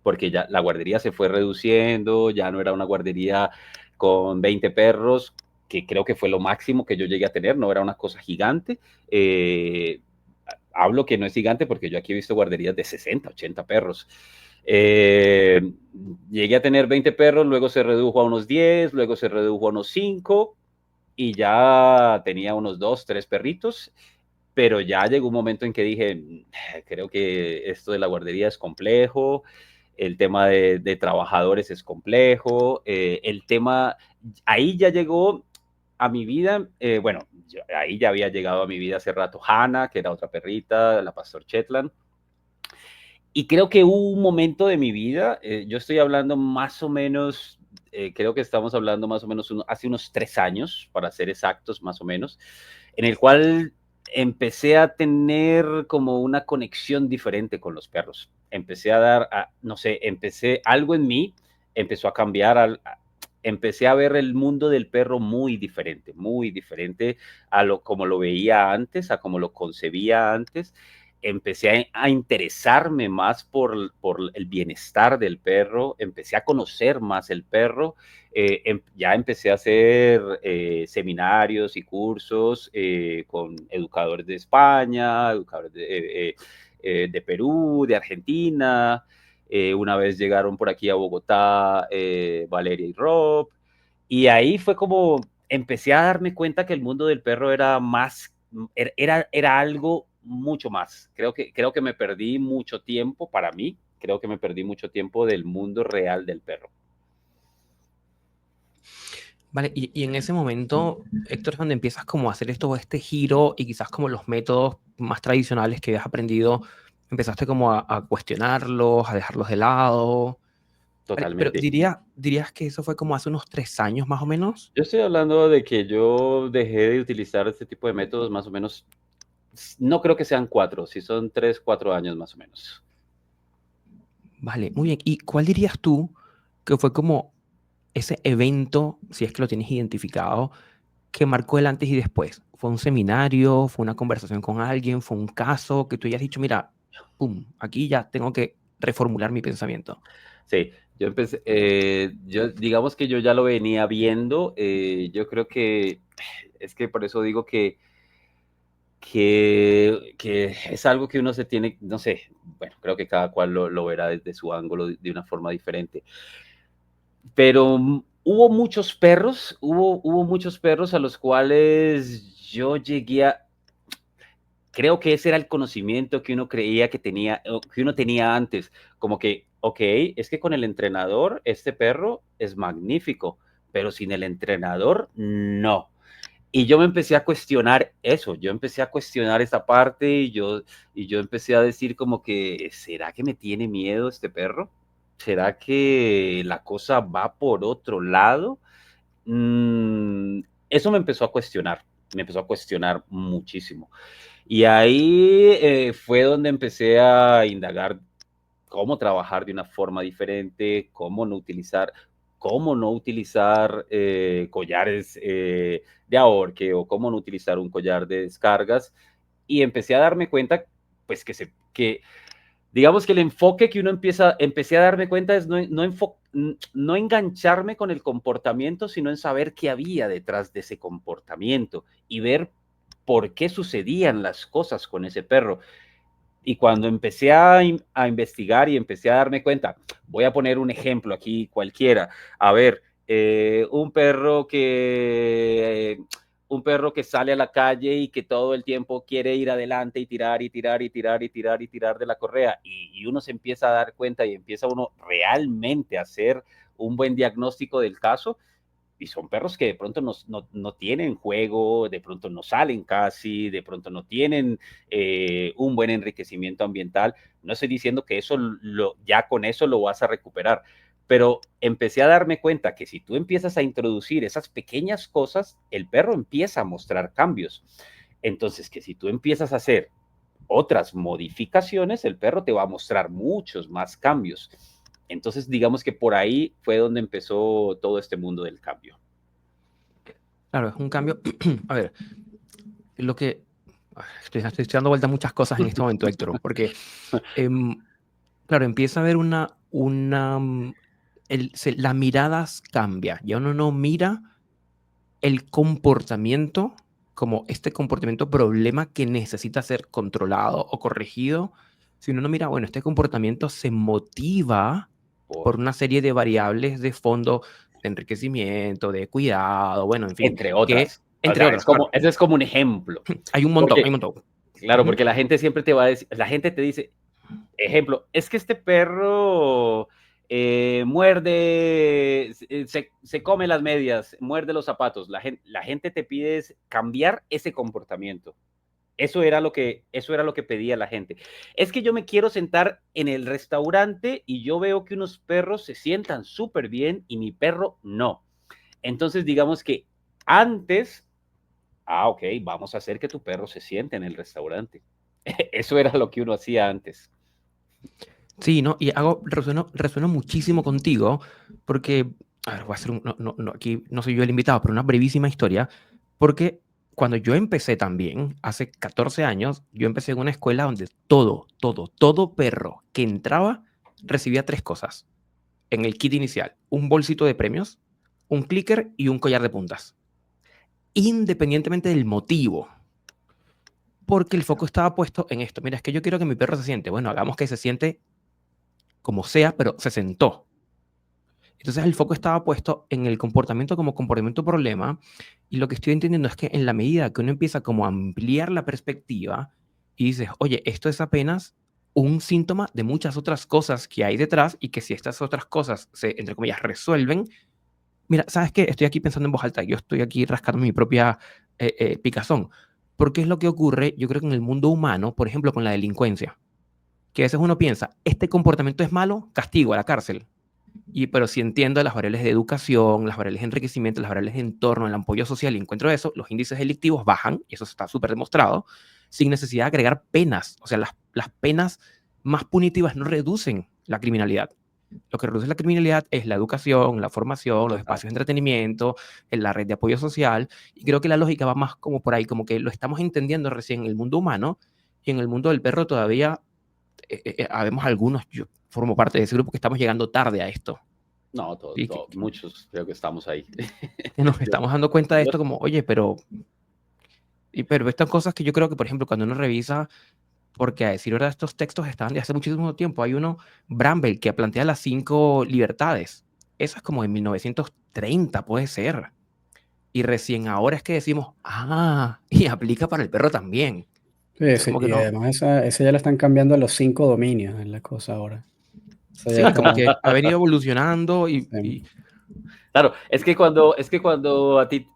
porque ya la guardería se fue reduciendo, ya no era una guardería con 20 perros, que creo que fue lo máximo que yo llegué a tener, no era una cosa gigante. Eh, Hablo que no es gigante porque yo aquí he visto guarderías de 60, 80 perros. Eh, Llegué a tener 20 perros, luego se redujo a unos 10, luego se redujo a unos 5 y ya tenía unos 2, 3 perritos, pero ya llegó un momento en que dije, creo que esto de la guardería es complejo, el tema de trabajadores es complejo, el tema, ahí ya llegó a mi vida, bueno, ahí ya había llegado a mi vida hace rato Hannah, que era otra perrita, la Pastor Shetland, y creo que hubo un momento de mi vida, yo estoy hablando más o menos, creo que estamos hablando más o menos hace unos 3 años, para ser exactos, más o menos, en el cual empecé a tener como una conexión diferente con los perros. Empecé a dar, no sé, algo en mí empezó a cambiar, empecé a ver el mundo del perro muy diferente a lo como lo veía antes, a como lo concebía antes. Empecé a interesarme más por el bienestar del perro, empecé a conocer más el perro, ya empecé a hacer seminarios y cursos con educadores de España, educadores de Perú, de Argentina. Una vez llegaron por aquí a Bogotá Valeria y Rob, y ahí fue como empecé a darme cuenta que el mundo del perro era más, era algo mucho más. Creo que me perdí mucho tiempo para mí, creo que me perdí mucho tiempo del mundo real del perro. Vale, y en ese momento, Héctor, es donde empiezas como a hacer este giro y quizás como los métodos más tradicionales que habías aprendido, empezaste como a cuestionarlos, a dejarlos de lado. Vale, pero Totalmente. dirías que eso fue como hace unos 3 años más o menos. Yo estoy hablando de que yo dejé de utilizar este tipo de métodos más o menos, no creo que sean 4, si son 3, 4 años más o menos. Vale, muy bien. ¿Y cuál dirías tú que fue como ese evento, si es que lo tienes identificado, que marcó el antes y después? ¿Fue un seminario? ¿Fue una conversación con alguien? ¿Fue un caso que tú hayas dicho, mira, pum, aquí ya tengo que reformular mi pensamiento? Sí, yo empecé, digamos que yo ya lo venía viendo, yo creo que es que por eso digo que es algo que uno se tiene, no sé, bueno, creo que cada cual lo verá desde su ángulo de una forma diferente, pero hubo muchos perros a los cuales yo llegué a, creo que ese era el conocimiento que uno creía que tenía, que uno tenía antes, como que, ok, es que con el entrenador este perro es magnífico, pero sin el entrenador no. Y yo me empecé a cuestionar eso, yo empecé a cuestionar esa parte y yo empecé a decir como que, ¿será que me tiene miedo este perro? ¿Será que la cosa va por otro lado? Eso me empezó a cuestionar muchísimo. Y ahí fue donde empecé a indagar cómo trabajar de una forma diferente, cómo no utilizar collares de ahorque o cómo no utilizar un collar de descargas. Y empecé a darme cuenta, pues que digamos que el enfoque que empecé a darme cuenta es no engancharme con el comportamiento, sino en saber qué había detrás de ese comportamiento y ver por qué sucedían las cosas con ese perro. Y cuando empecé a investigar y empecé a darme cuenta, voy a poner un ejemplo aquí cualquiera. A ver, un perro que sale a la calle y que todo el tiempo quiere ir adelante y tirar y tirar y tirar y tirar y tirar de la correa. Y uno se empieza a dar cuenta y empieza uno realmente a hacer un buen diagnóstico del caso, y son perros que de pronto no tienen juego, de pronto no salen casi, de pronto no tienen un buen enriquecimiento ambiental. No estoy diciendo que ya con eso lo vas a recuperar, pero empecé a darme cuenta que si tú empiezas a introducir esas pequeñas cosas, el perro empieza a mostrar cambios. Entonces, que si tú empiezas a hacer otras modificaciones, el perro te va a mostrar muchos más cambios. Entonces, digamos que por ahí fue donde empezó todo este mundo del cambio. Claro, es un cambio. A ver, lo que... Estoy dando vuelta a muchas cosas en este momento, Héctor, porque, claro, empieza a haber la mirada cambia. Ya uno no mira el comportamiento como este comportamiento problema que necesita ser controlado o corregido, sino uno mira, bueno, este comportamiento se motiva por una serie de variables de fondo, de enriquecimiento, de cuidado, bueno, en fin, Entre otras. entre otras, claro. Ese es como un ejemplo. Hay un montón, hay un montón. Claro, porque la gente siempre te va a decir, la gente te dice, ejemplo, es que este perro muerde, se come las medias, muerde los zapatos. La gente te pide cambiar ese comportamiento. Eso era lo que pedía la gente. Es que yo me quiero sentar en el restaurante y yo veo que unos perros se sientan súper bien y mi perro no. Entonces, digamos que antes, ok, vamos a hacer que tu perro se siente en el restaurante. Eso era lo que uno hacía antes. Sí, ¿no? Y resueno muchísimo contigo, porque, a ver, voy a hacer aquí no soy yo el invitado, pero una brevísima historia, porque cuando yo empecé también, hace 14 años, yo empecé en una escuela donde todo perro que entraba recibía 3 cosas en el kit inicial: un bolsito de premios, un clicker y un collar de puntas, independientemente del motivo. Porque el foco estaba puesto en esto. Mira, es que yo quiero que mi perro se siente. Bueno, hagamos que se siente como sea, pero se sentó. Entonces el foco estaba puesto en el comportamiento como comportamiento problema, y lo que estoy entendiendo es que en la medida que uno empieza como a ampliar la perspectiva y dices, oye, esto es apenas un síntoma de muchas otras cosas que hay detrás, y que si estas otras cosas se, entre comillas, resuelven, mira, ¿sabes qué? Estoy aquí pensando en voz alta, yo estoy aquí rascando mi propia picazón, porque es lo que ocurre, yo creo que en el mundo humano, por ejemplo, con la delincuencia, que a veces uno piensa, este comportamiento es malo, castigo, a la cárcel. Pero si entiendo las variables de educación, las variables de enriquecimiento, las variables de entorno, el apoyo social, y encuentro eso, los índices delictivos bajan, y eso está súper demostrado, sin necesidad de agregar penas. O sea, las penas más punitivas no reducen la criminalidad. Lo que reduce la criminalidad es la educación, la formación, los espacios de entretenimiento, la red de apoyo social, y creo que la lógica va más como por ahí, como que lo estamos entendiendo recién en el mundo humano, y en el mundo del perro todavía habemos algunos, yo formo parte de ese grupo, que estamos llegando tarde a esto. No, muchos creo que estamos ahí. Nos estamos dando cuenta de esto como, oye, pero estas cosas que yo creo que, por ejemplo, cuando uno revisa, porque a decir verdad, estos textos estaban de hace muchísimo tiempo. Hay uno, Bramble, que plantea las 5 libertades. Eso es como en 1930, puede ser. Y recién ahora es que decimos, y aplica para el perro también. Sí, sí, y además esa ya la están cambiando a los 5 dominios, es la cosa ahora. Sí, como que ha venido evolucionando y... Claro, es que cuando a ti,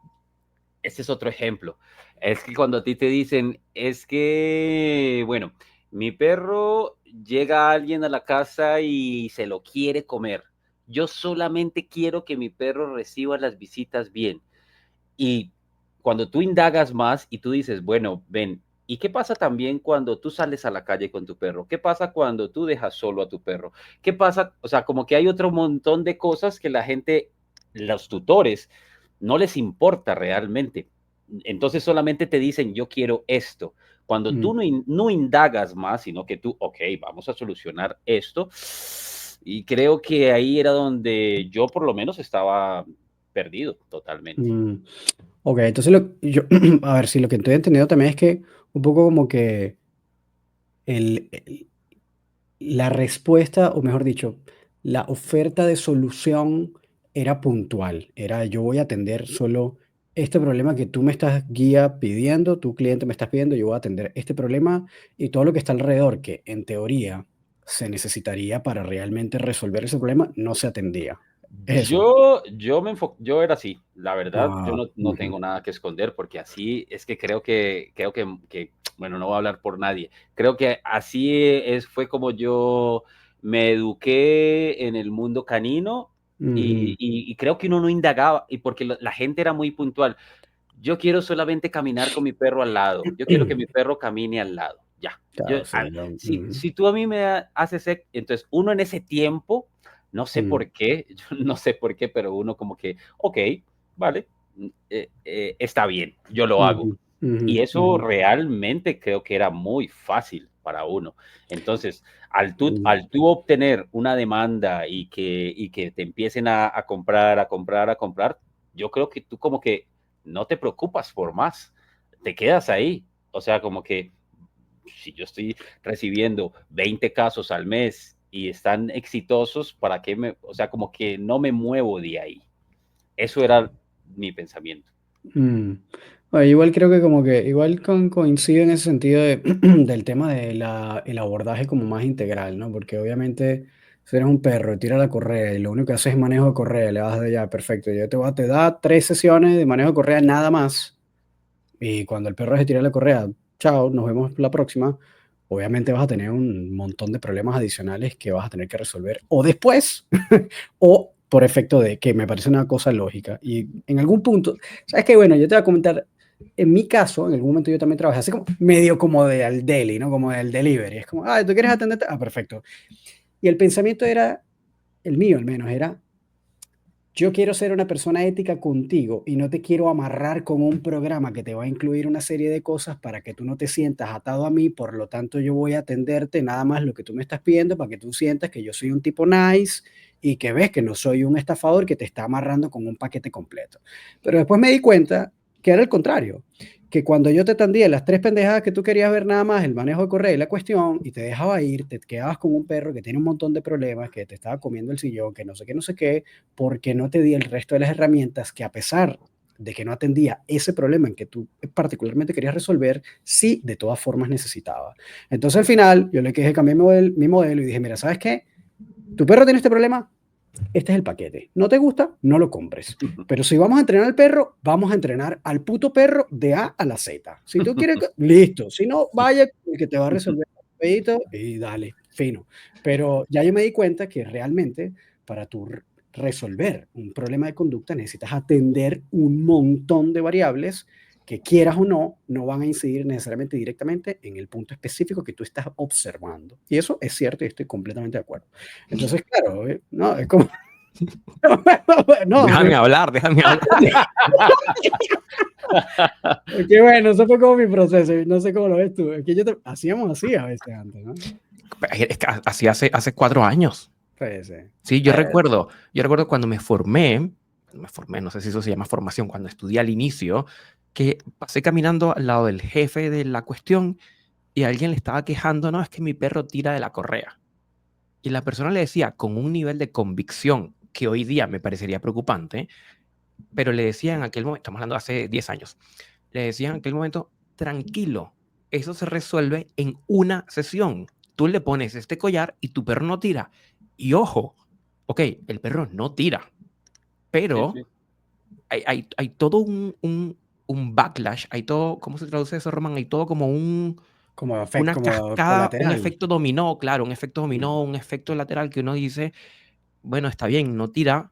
este es otro ejemplo, es que cuando a ti te dicen, es que, bueno, mi perro llega a alguien a la casa y se lo quiere comer. Yo solamente quiero que mi perro reciba las visitas bien. Y cuando tú indagas más y tú dices, bueno, ven, ¿y qué pasa también cuando tú sales a la calle con tu perro? ¿Qué pasa cuando tú dejas solo a tu perro? ¿Qué pasa? O sea, como que hay otro montón de cosas que la gente, los tutores, no les importa realmente. Entonces solamente te dicen, yo quiero esto. Cuando tú no indagas más, sino que tú, ok, vamos a solucionar esto. Y creo que ahí era donde yo por lo menos estaba perdido totalmente. Ok, entonces a ver, si lo que estoy entendiendo también es que un poco como que la respuesta, o mejor dicho, la oferta de solución era puntual. Era, yo voy a atender solo este problema que tú me estás guía pidiendo, tu cliente me estás pidiendo, yo voy a atender este problema, y todo lo que está alrededor, que en teoría se necesitaría para realmente resolver ese problema, no se atendía. Eso. Yo era así, la verdad, yo no Ujú. tengo nada que esconder, porque así es que creo que, bueno, no voy a hablar por nadie, creo que así fue como yo me eduqué en el mundo canino y creo que uno no indagaba, y porque la gente era muy puntual. Yo quiero solamente caminar con mi perro al lado. Yo quiero que mi perro camine al lado. Ya. Claro, sí, Si tú a mí me haces, entonces uno en ese tiempo, no sé por qué, yo no sé por qué, pero uno como que, ok, vale, está bien, yo lo hago. Y eso realmente creo que era muy fácil para uno. Entonces, al tú obtener una demanda y que te empiecen a comprar, yo creo que tú como que no te preocupas por más, te quedas ahí. O sea, como que si yo estoy recibiendo 20 casos al mes y están exitosos, ¿para qué o sea, como que no me muevo de ahí? Eso era mi pensamiento. Bueno, igual creo que como que igual coincido en ese sentido del tema del abordaje como más integral, ¿no? Porque obviamente si eres un perro, tira la correa y lo único que haces es manejo de correa, le vas de ya, perfecto, yo te da 3 sesiones de manejo de correa nada más y cuando el perro se tira la correa, chao, nos vemos la próxima, obviamente vas a tener un montón de problemas adicionales que vas a tener que resolver o después o por efecto de que me parece una cosa lógica. Y en algún punto, ¿sabes qué? Bueno, yo te voy a comentar, en mi caso, en algún momento yo también trabajé así como medio como de al deli, ¿no? Como del delivery. Es como, ¿tú quieres atenderte? Ah, perfecto. Y el pensamiento era, el mío al menos, era, yo quiero ser una persona ética contigo y no te quiero amarrar con un programa que te va a incluir una serie de cosas para que tú no te sientas atado a mí, por lo tanto yo voy a atenderte nada más lo que tú me estás pidiendo para que tú sientas que yo soy un tipo nice y que ves que no soy un estafador que te está amarrando con un paquete completo. Pero después me di cuenta que era el contrario, que cuando yo te atendía las 3 pendejadas que tú querías ver nada más, el manejo de correa y la cuestión, y te dejaba ir, te quedabas con un perro que tiene un montón de problemas, que te estaba comiendo el sillón, que no sé qué, no sé qué, porque no te di el resto de las herramientas que a pesar de que no atendía ese problema en que tú particularmente querías resolver, sí, de todas formas necesitaba. Entonces al final yo le quise cambiar mi modelo y dije, mira, ¿sabes qué? Tu perro tiene este problema, este es el paquete. ¿No te gusta? No lo compres. Pero si vamos a entrenar al perro, vamos a entrenar al puto perro de A a la Z. Si tú quieres, listo. Si no, vaya el que te va a resolver y dale, fino. Pero ya yo me di cuenta que realmente para tu resolver un problema de conducta necesitas atender un montón de variables que quieras o no, no van a incidir necesariamente directamente en el punto específico que tú estás observando. Y eso es cierto y estoy completamente de acuerdo. Entonces, claro, no, es como... no, Déjame hablar, déjame hablar. qué bueno, eso fue como mi proceso, no sé cómo lo ves tú. Es que hacíamos así a veces antes, ¿no? Es que así hace 4 años. Pues, Sí, yo recuerdo cuando me formé, no sé si eso se llama formación, cuando estudié al inicio, que pasé caminando al lado del jefe de la cuestión y alguien le estaba quejando, no, es que mi perro tira de la correa. Y la persona le decía con un nivel de convicción que hoy día me parecería preocupante, pero le decía en aquel momento, estamos hablando de hace 10 años, le decía en aquel momento, tranquilo, eso se resuelve en una sesión. Tú le pones este collar y tu perro no tira. Y ojo, ok, el perro no tira, pero Sí, sí. hay todo un backlash, hay todo, ¿cómo se traduce eso, Román? Hay todo como como una como cascada, un colateral. efecto dominó, claro, un efecto dominó, un efecto lateral que uno dice, bueno, está bien, no tira,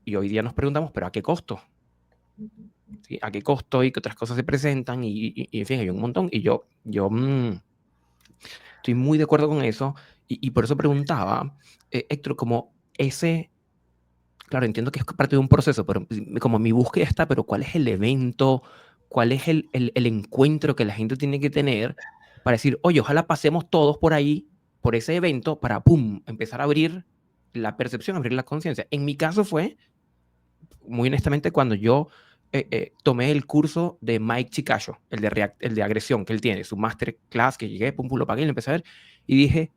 y hoy día nos preguntamos, pero ¿a qué costo? ¿Sí? ¿A qué costo y qué otras cosas se presentan? Y en fin, hay un montón, y yo estoy muy de acuerdo con eso, y por eso preguntaba, Héctor, como ese... Claro, entiendo que es parte de un proceso, pero como mi búsqueda está, pero ¿cuál es el evento? ¿Cuál es el encuentro que la gente tiene que tener para decir, oye, ojalá pasemos todos por ahí, por ese evento, para, pum, empezar a abrir la percepción, abrir la conciencia? En mi caso fue, muy honestamente, cuando yo tomé el curso de Mike Chicacho, el de agresión que él tiene, su masterclass, que llegué, pum, pum, lo pagué y lo empecé a ver, y dije,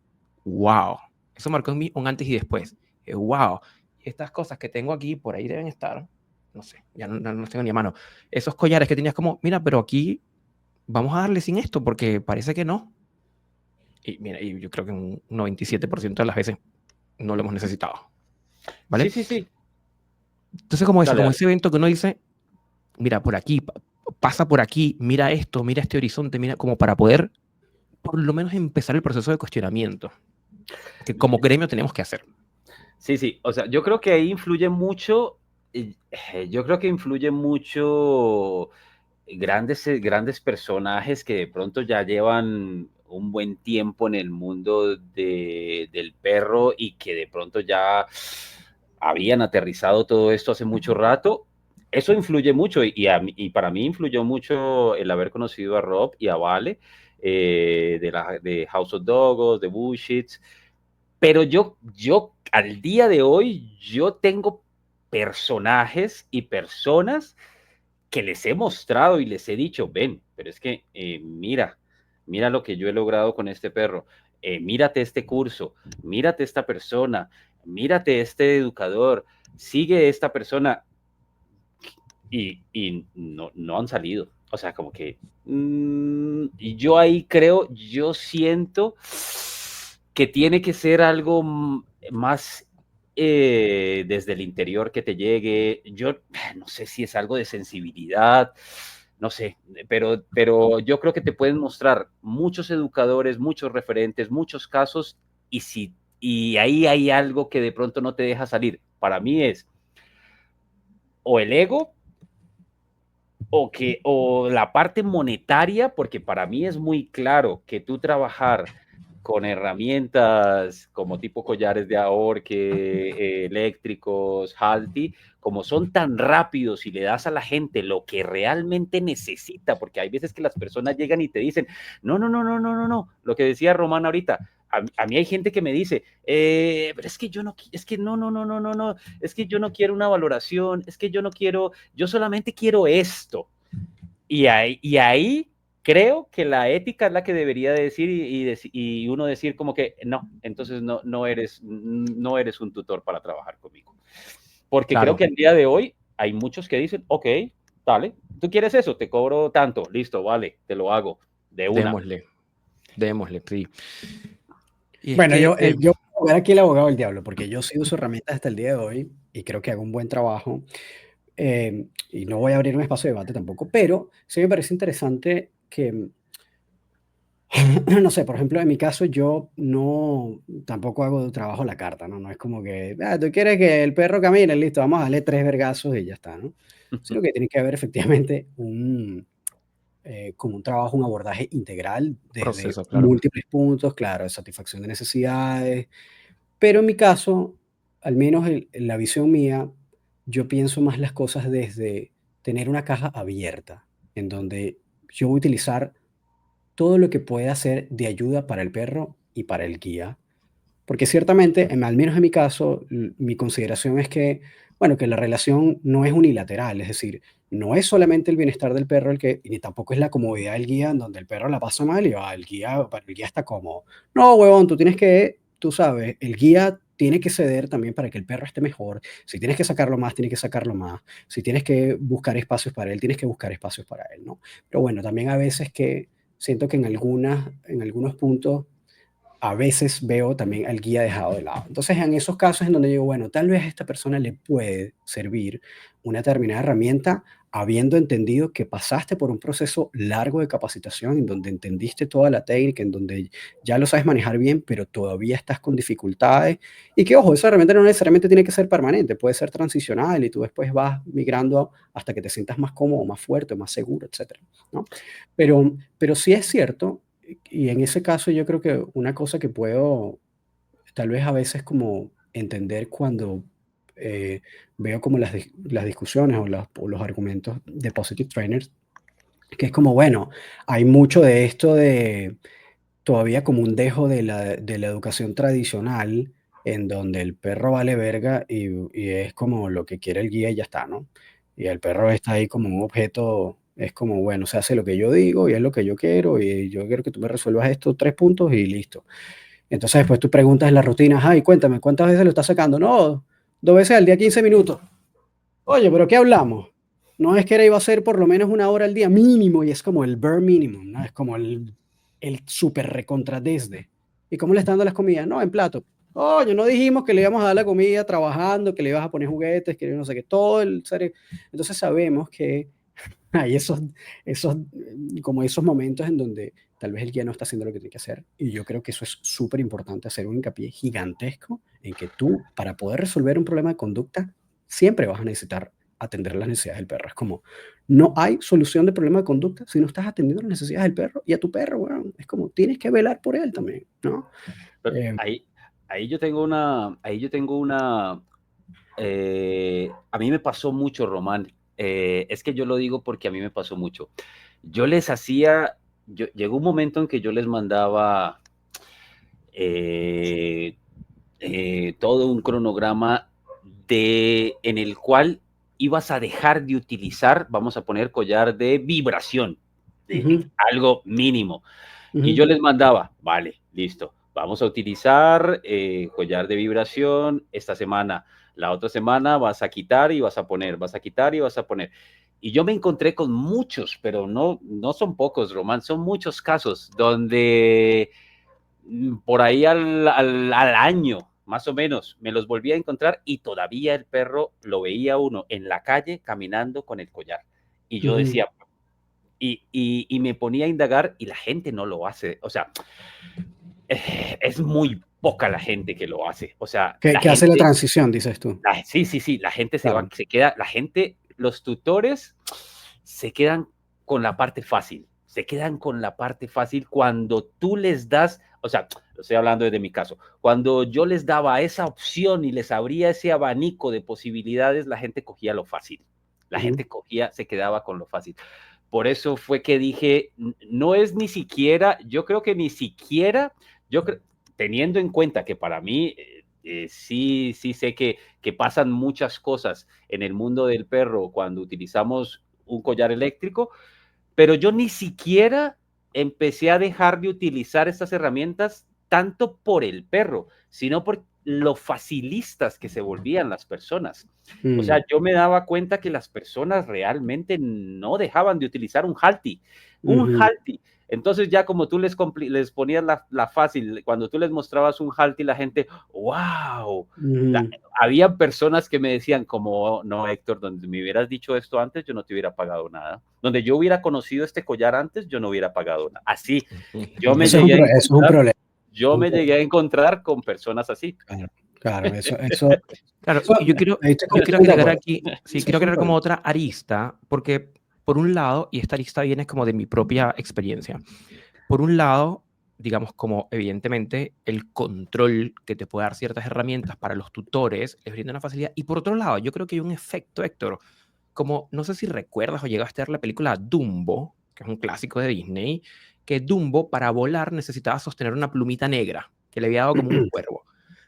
wow, eso marcó en mí un antes y después. Wow, estas cosas que tengo aquí, por ahí deben estar, no sé, ya no los tengo ni a mano. Esos collares que tenías como, mira, pero aquí vamos a darle sin esto, porque parece que no. Y mira, y yo creo que un 97% de las veces no lo hemos necesitado. ¿Vale? Sí, sí, sí. Entonces, como eso, Dale, como dale. ese evento que uno dice, mira, por aquí, pasa por aquí, mira esto, mira este horizonte, mira, como para poder por lo menos empezar el proceso de cuestionamiento. que como gremio tenemos que hacer. Sí, sí, o sea, yo creo que ahí influye mucho, yo creo que influye mucho grandes personajes que de pronto ya llevan un buen tiempo en el mundo del perro y que de pronto ya habían aterrizado todo esto hace mucho rato. Eso influye mucho y para mí influyó mucho el haber conocido a Rob y a Vale de House of Dogos, de Bullshits. Pero yo al día de hoy, yo tengo personajes y personas que les he mostrado y les he dicho, ven, pero es que mira lo que yo he logrado con este perro, mírate este curso, mírate esta persona, mírate este educador, sigue esta persona y no han salido. O sea, como que y yo ahí creo, yo siento que tiene que ser algo más desde el interior que te llegue. Yo no sé si es algo de sensibilidad, no sé, pero yo creo que te pueden mostrar muchos educadores, muchos referentes, muchos casos, y ahí hay algo que de pronto no te deja salir. Para mí es o el ego o la parte monetaria, porque para mí es muy claro que tú trabajar con herramientas como tipo collares de ahorque, eléctricos, Halti, como son tan rápidos y le das a la gente lo que realmente necesita, porque hay veces que las personas llegan y te dicen, no, lo que decía Román ahorita, a mí hay gente que me dice, pero es que yo no, es que no, es que yo no quiero una valoración, es que yo no quiero, yo solamente quiero esto. Y ahí creo que la ética es la que debería decir y uno decir como que no, entonces no eres un tutor para trabajar conmigo. Porque creo Claro, que el día de hoy hay muchos que dicen, ok, dale, tú quieres eso, te cobro tanto, listo, vale, te lo hago de una. démosle, sí. Y es Bueno, que, yo voy a ver aquí el abogado del diablo, porque yo sí uso herramientas hasta el día de hoy y creo que hago un buen trabajo. Y no voy a abrir un espacio de debate tampoco, pero sí me parece interesante que, no sé, por ejemplo, en mi caso yo no, tampoco hago trabajo a la carta, ¿no? No es como que, tú quieres que el perro camine, listo, vamos a darle 3 vergazos y ya está, ¿no? Sino que tiene que haber efectivamente como un trabajo, un abordaje integral desde proceso, claro. múltiples puntos, claro, de satisfacción de necesidades, pero en mi caso, al menos en la visión mía, yo pienso más las cosas desde tener una caja abierta, en donde yo voy a utilizar todo lo que pueda ser de ayuda para el perro y para el guía. Porque ciertamente, al menos en mi caso, mi consideración es que, bueno, que la relación no es unilateral, es decir, no es solamente el bienestar del perro el que, y ni tampoco es la comodidad del guía en donde el perro la pasa mal y va, para el guía está cómodo. No, huevón, tú tienes que, tú sabes, el guía tiene que ceder también para que el perro esté mejor. Si tienes que sacarlo más, tiene que sacarlo más. Si tienes que buscar espacios para él, tienes que buscar espacios para él, ¿no? Pero bueno, también a veces que siento que en algunos puntos a veces veo también al guía dejado de lado. Entonces, en esos casos en donde digo, bueno, tal vez a esta persona le puede servir una determinada herramienta, habiendo entendido que pasaste por un proceso largo de capacitación, en donde entendiste toda la técnica, en donde ya lo sabes manejar bien, pero todavía estás con dificultades. Y que, ojo, esa herramienta no necesariamente tiene que ser permanente, puede ser transicional y tú después vas migrando hasta que te sientas más cómodo, más fuerte, más seguro, etcétera, ¿no? Pero sí es cierto, y en ese caso yo creo que una cosa que puedo tal vez a veces como entender cuando eh, veo como las discusiones o los argumentos de Positive Trainers, que es como, bueno, hay mucho de esto de todavía como un dejo de la educación tradicional en donde el perro vale verga y es como lo que quiere el guía y ya está, ¿no? Y el perro está ahí como un objeto, es como, bueno, se hace lo que yo digo y es lo que yo quiero y yo quiero que tú me resuelvas estos 3 puntos y listo. Entonces después tú preguntas en la rutina, ay, cuéntame, ¿cuántas veces lo estás sacando? No, 2 veces al día, 15 minutos. Oye, pero ¿qué hablamos? No es que era iba a ser por lo menos 1 hora al día mínimo y es como el bare minimum, ¿no? Es como el súper recontra desde. ¿Y cómo le están dando las comidas? No, en plato. Oye, no dijimos que le íbamos a dar la comida trabajando, que le ibas a poner juguetes, que no sé qué, todo el serio. Entonces sabemos que hay como esos momentos en donde tal vez el guía no está haciendo lo que tiene que hacer. Y yo creo que eso es súper importante, hacer un hincapié gigantesco en que tú, para poder resolver un problema de conducta, siempre vas a necesitar atender las necesidades del perro. Es como, no hay solución de problema de conducta si no estás atendiendo las necesidades del perro y a tu perro, weón. Es como, tienes que velar por él también, ¿no? Pero ahí yo tengo una, a mí me pasó mucho, Román. Es que yo lo digo porque a mí me pasó mucho. Yo les hacía, llegó un momento en que yo les mandaba todo un cronograma en el cual ibas a dejar de utilizar, vamos a poner collar de vibración, algo mínimo. Y yo les mandaba, vale, listo, vamos a utilizar collar de vibración esta semana. La otra semana vas a quitar y vas a poner, vas a quitar y vas a poner. Y yo me encontré con muchos, pero no son pocos, Román, son muchos casos donde por ahí al año, más o menos, me los volví a encontrar y todavía el perro lo veía uno en la calle caminando con el collar. Y yo decía, y me ponía a indagar y la gente no lo hace. O sea, es muy poca la gente que lo hace. O sea, que hace la transición, dices tú. Sí, la gente se queda, la gente, los tutores se quedan con la parte fácil. Se quedan con la parte fácil cuando tú les das, o sea, lo estoy hablando desde mi caso, cuando yo les daba esa opción y les abría ese abanico de posibilidades, la gente cogía lo fácil. La gente se quedaba con lo fácil. Por eso fue que dije, no es ni siquiera, yo creo que ni siquiera, teniendo en cuenta que para mí sí sé que pasan muchas cosas en el mundo del perro cuando utilizamos un collar eléctrico, pero yo ni siquiera empecé a dejar de utilizar estas herramientas tanto por el perro, sino por lo facilistas que se volvían las personas. O sea, yo me daba cuenta que las personas realmente no dejaban de utilizar un halti. Entonces ya como tú les ponías la fácil, cuando tú les mostrabas un halti, la gente, wow. Había personas que me decían como, no, Héctor, donde me hubieras dicho esto antes, yo no te hubiera pagado nada. Donde yo hubiera conocido este collar antes, yo no hubiera pagado nada. Así, yo me llegué a encontrar con personas así. Claro, eso. Claro, yo quiero agregar aquí, sí, quiero agregar como otra arista, porque por un lado, y esta arista viene como de mi propia experiencia, por un lado, digamos como evidentemente el control que te puede dar ciertas herramientas para los tutores les brinda una facilidad, y por otro lado, yo creo que hay un efecto, Héctor, como no sé si recuerdas o llegaste a ver la película Dumbo, que es un clásico de Disney, que Dumbo para volar necesitaba sostener una plumita negra que le había dado como un cuervo.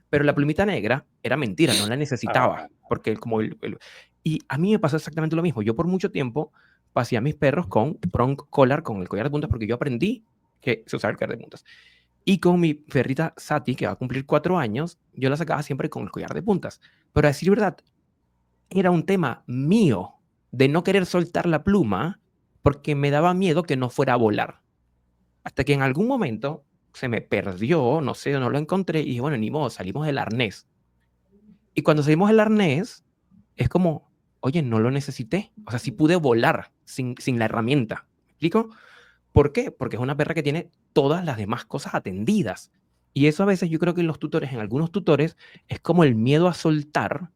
Pero la plumita negra era mentira, no la necesitaba. Porque y a mí me pasó exactamente lo mismo. Yo por mucho tiempo pasé a mis perros con prong collar, con el collar de puntas, porque yo aprendí que se usaba el collar de puntas. Y con mi perrita Sati, que va a cumplir 4 años, yo la sacaba siempre con el collar de puntas. Pero a decir verdad, era un tema mío de no querer soltar la pluma porque me daba miedo que no fuera a volar. Hasta que en algún momento se me perdió, no sé, no lo encontré, y dije, bueno, ni modo, salimos del arnés. Y cuando salimos del arnés, es como, oye, no lo necesité. O sea, sí pude volar sin la herramienta. ¿Me explico? ¿Por qué? Porque es una perra que tiene todas las demás cosas atendidas. Y eso a veces yo creo que en los tutores, en algunos tutores, es como el miedo a soltar,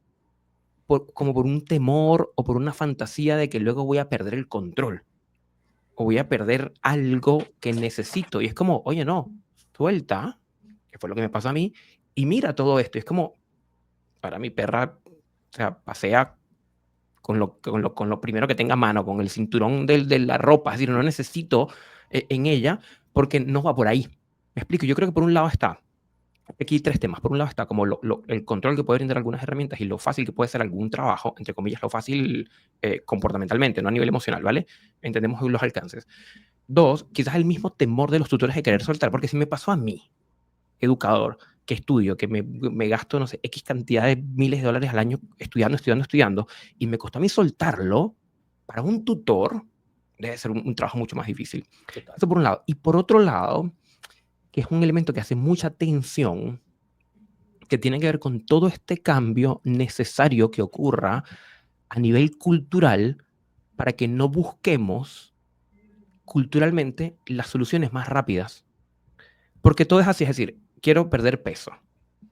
como por un temor o por una fantasía de que luego voy a perder el control o voy a perder algo que necesito. Y es como, oye, no, suelta, que fue lo que me pasó a mí, y mira todo esto. Y es como, para mi perra, o sea, pasea con lo primero que tenga a mano, con el cinturón de la ropa. Es decir, no necesito en ella porque no va por ahí. Me explico. Yo creo que por un lado está, aquí hay 3 temas. Por un lado está como el control que puede brindar algunas herramientas y lo fácil que puede ser algún trabajo, entre comillas, lo fácil comportamentalmente, no a nivel emocional, ¿vale? Entendemos los alcances. 2, quizás el mismo temor de los tutores de querer soltar, porque si me pasó a mí, educador, que estudio, que me gasto, no sé, X cantidad de miles de dólares al año estudiando, y me costó a mí soltarlo, para un tutor debe ser un trabajo mucho más difícil. Total. Eso por un lado. Y por otro lado, que es un elemento que hace mucha tensión, que tiene que ver con todo este cambio necesario que ocurra a nivel cultural para que no busquemos culturalmente las soluciones más rápidas. Porque todo es así, es decir, quiero perder peso.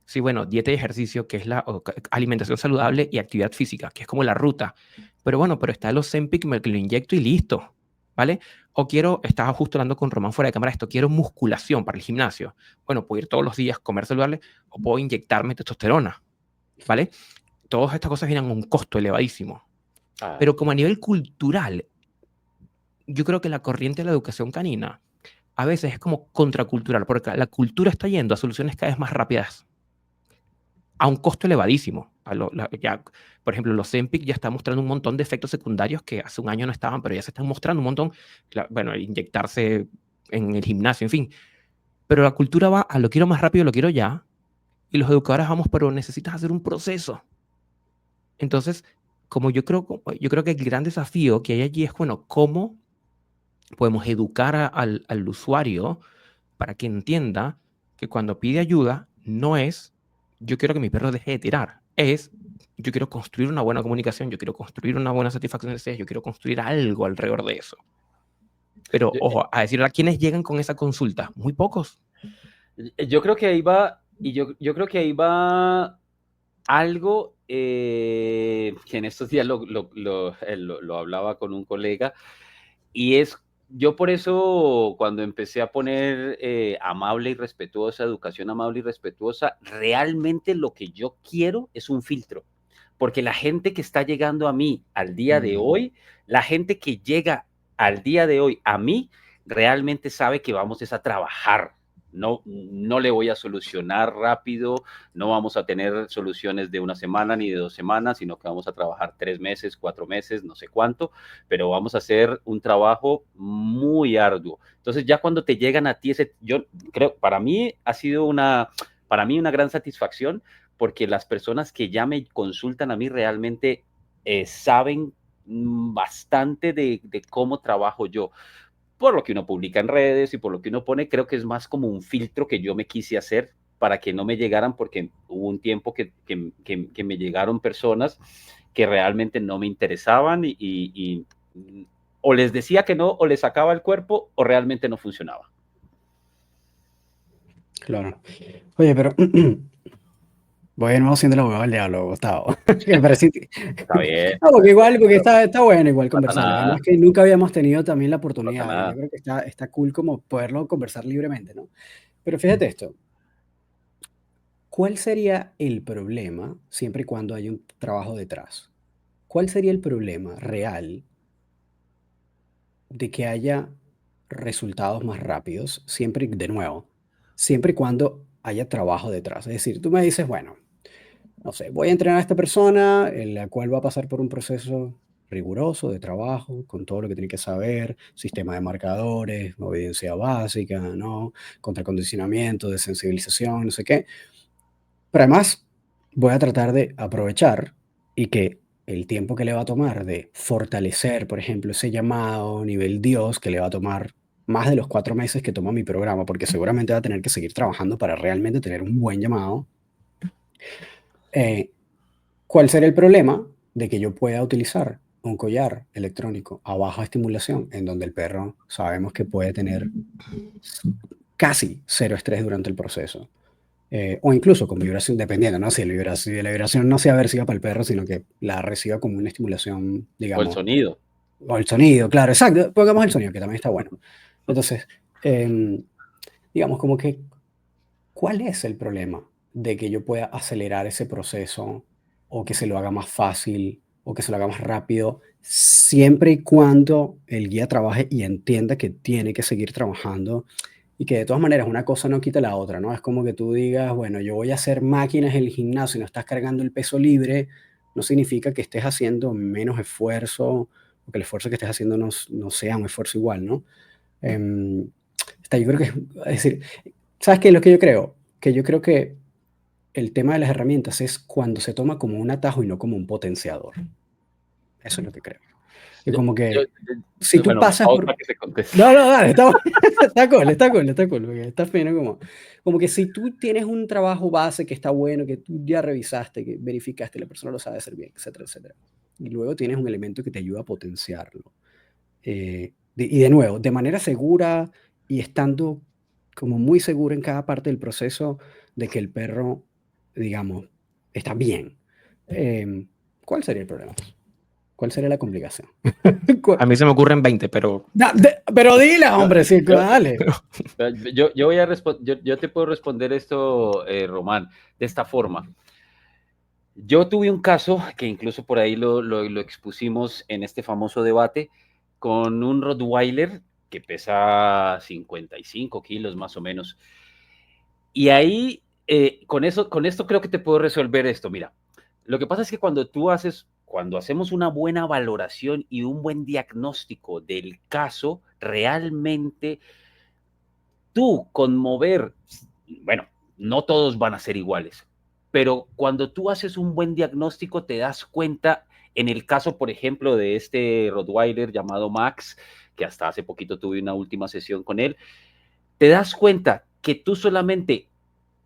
Sí, bueno, dieta y ejercicio, que es la alimentación saludable y actividad física, que es como la ruta. Pero bueno, pero está el Ozempic, me lo inyecto y listo, ¿vale? O estaba justo hablando con Román fuera de cámara, quiero musculación para el gimnasio. Bueno, puedo ir todos los días, comer saludable, o puedo inyectarme testosterona, ¿vale? Todas estas cosas vienen a un costo elevadísimo. Pero como a nivel cultural, yo creo que la corriente de la educación canina a veces es como contracultural, porque la cultura está yendo a soluciones cada vez más rápidas, a un costo elevadísimo. Por ejemplo, los Ozempic ya están mostrando un montón de efectos secundarios que hace un año no estaban, pero ya se están mostrando un montón. Bueno, el inyectarse en el gimnasio, en fin. Pero la cultura va a lo quiero más rápido, lo quiero ya. Y los educadores vamos, pero necesitas hacer un proceso. Entonces, yo creo que el gran desafío que hay allí es, bueno, ¿cómo podemos educar al usuario para que entienda que cuando pide ayuda no es yo quiero que mi perro deje de tirar, es yo quiero construir una buena comunicación, yo quiero construir una buena satisfacción de ser, yo quiero construir algo alrededor de eso. Pero, ojo, a decir a quienes llegan con esa consulta, muy pocos. Yo creo que ahí va, y yo creo que ahí va algo que en estos días lo hablaba con un colega, y es, yo por eso cuando empecé a poner amable y respetuosa, educación amable y respetuosa, realmente lo que yo quiero es un filtro, porque la gente que está llegando a mí al día de hoy, la gente que llega al día de hoy a mí, realmente sabe que vamos a trabajar. No le voy a solucionar rápido, no vamos a tener soluciones de una semana ni de 2 semanas, sino que vamos a trabajar 3 meses, 4 meses, no sé cuánto, pero vamos a hacer un trabajo muy arduo. Entonces ya cuando te llegan a ti, yo creo, para mí ha sido una gran satisfacción, porque las personas que ya me consultan a mí realmente saben bastante de cómo trabajo yo. Por lo que uno publica en redes y por lo que uno pone, creo que es más como un filtro que yo me quise hacer para que no me llegaran, porque hubo un tiempo que me llegaron personas que realmente no me interesaban y o les decía que no, o les sacaba el cuerpo, o realmente no funcionaba. Claro. Oye, pero voy de nuevo siendo el abogado del diablo, Gustavo. Me parece... Está bien. No, porque igual, porque está bueno igual No pasa conversarlo. nada. Además que nunca habíamos tenido también la No pasa oportunidad. Yo nada. creo que está cool como poderlo conversar libremente, ¿no? Pero fíjate esto. ¿Cuál sería el problema siempre y cuando hay un trabajo detrás? ¿Cuál sería el problema real de que haya resultados más rápidos, siempre, de nuevo, siempre y cuando haya trabajo detrás? Es decir, tú me dices, bueno, no sé, voy a entrenar a esta persona, en la cual va a pasar por un proceso riguroso de trabajo, con todo lo que tiene que saber, sistema de marcadores, obediencia básica, ¿no? Contracondicionamiento, de sensibilización, no sé qué. Pero además, voy a tratar de aprovechar y que el tiempo que le va a tomar de fortalecer, por ejemplo, ese llamado nivel Dios, que le va a tomar más de los 4 meses que toma mi programa, porque seguramente va a tener que seguir trabajando para realmente tener un buen llamado. ¿Cuál será el problema de que yo pueda utilizar un collar electrónico a baja estimulación, en donde el perro sabemos que puede tener casi cero estrés durante el proceso? O incluso con vibración, dependiendo, ¿no? Si la vibración no sea aversiva para el perro, sino que la reciba como una estimulación, O el digamos, sonido. o el sonido, claro, exacto, pongamos el sonido, que también está bueno. Entonces, digamos, como que, ¿cuál es el problema de que yo pueda acelerar ese proceso o que se lo haga más fácil o que se lo haga más rápido, siempre y cuando el guía trabaje y entienda que tiene que seguir trabajando y que de todas maneras una cosa no quita la otra, ¿no? Es como que tú digas, bueno, yo voy a hacer máquinas en el gimnasio y no estás cargando el peso libre, no significa que estés haciendo menos esfuerzo o que el esfuerzo que estés haciendo no sea un esfuerzo igual, ¿no? Yo creo que, es decir, ¿sabes qué es lo que yo creo? Que yo creo que el tema de las herramientas es cuando se toma como un atajo y no como un potenciador. Eso es lo que creo. Y como que si tú Bueno, pasas pausa por... que se conteste. No, no, dale, está, está cool, porque está fino como que si tú tienes un trabajo base que está bueno, que tú ya revisaste, que verificaste, la persona lo sabe hacer bien, etcétera, etcétera. Y luego tienes un elemento que te ayuda a potenciarlo. Y de nuevo, de manera segura y estando como muy seguro en cada parte del proceso de que el perro, digamos, está bien. ¿Cuál sería el problema? ¿Cuál sería la complicación? A mí se me ocurren 20, pero... Pero dila, hombre, sí, dale. Yo voy a yo te puedo responder esto, Román, de esta forma. Yo tuve un caso que incluso por ahí lo expusimos en este famoso debate con un Rottweiler que pesa 55 kilos más o menos. Y ahí, con esto creo que te puedo resolver esto. Mira, lo que pasa es que cuando hacemos una buena valoración y un buen diagnóstico del caso, realmente tú con mover, bueno, no todos van a ser iguales, pero cuando tú haces un buen diagnóstico te das cuenta, en el caso, por ejemplo, de este Rottweiler llamado Max, que hasta hace poquito tuve una última sesión con él, te das cuenta que tú solamente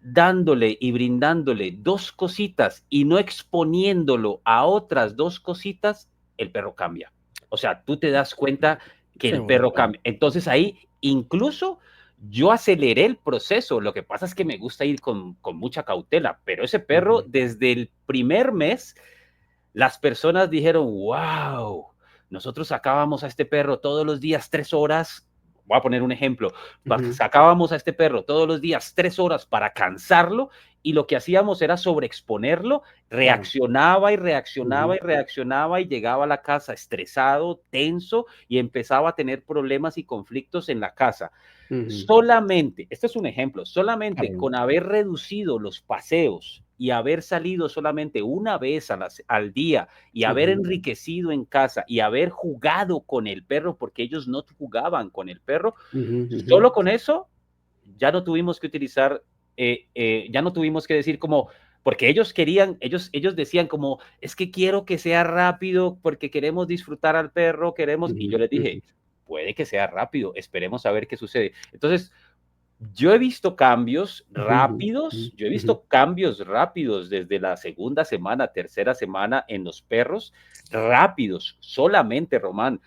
dándole y brindándole 2 cositas y no exponiéndolo a otras 2 cositas, el perro cambia. O sea, tú te das cuenta que el perro cambia. Entonces ahí incluso yo aceleré el proceso. Lo que pasa es que me gusta ir con mucha cautela, pero ese perro desde el primer mes, las personas dijeron, wow, nosotros sacábamos a este perro todos los días 3 horas. Voy a poner un ejemplo. Sacábamos a este perro todos los días 3 horas para cansarlo y lo que hacíamos era sobreexponerlo, reaccionaba y reaccionaba y reaccionaba y llegaba a la casa estresado, tenso y empezaba a tener problemas y conflictos en la casa. Solamente, este es un ejemplo, solamente con haber reducido los paseos y haber salido solamente una vez al día y haber enriquecido en casa y haber jugado con el perro, porque ellos no jugaban con el perro, solo con eso ya no tuvimos que utilizar, ya no tuvimos que decir como, porque ellos decían como, es que quiero que sea rápido porque queremos disfrutar al perro, y yo les dije, puede que sea rápido, esperemos a ver qué sucede. Entonces, yo he visto cambios rápidos, desde la segunda semana, tercera semana en los perros, rápidos, solamente, Román,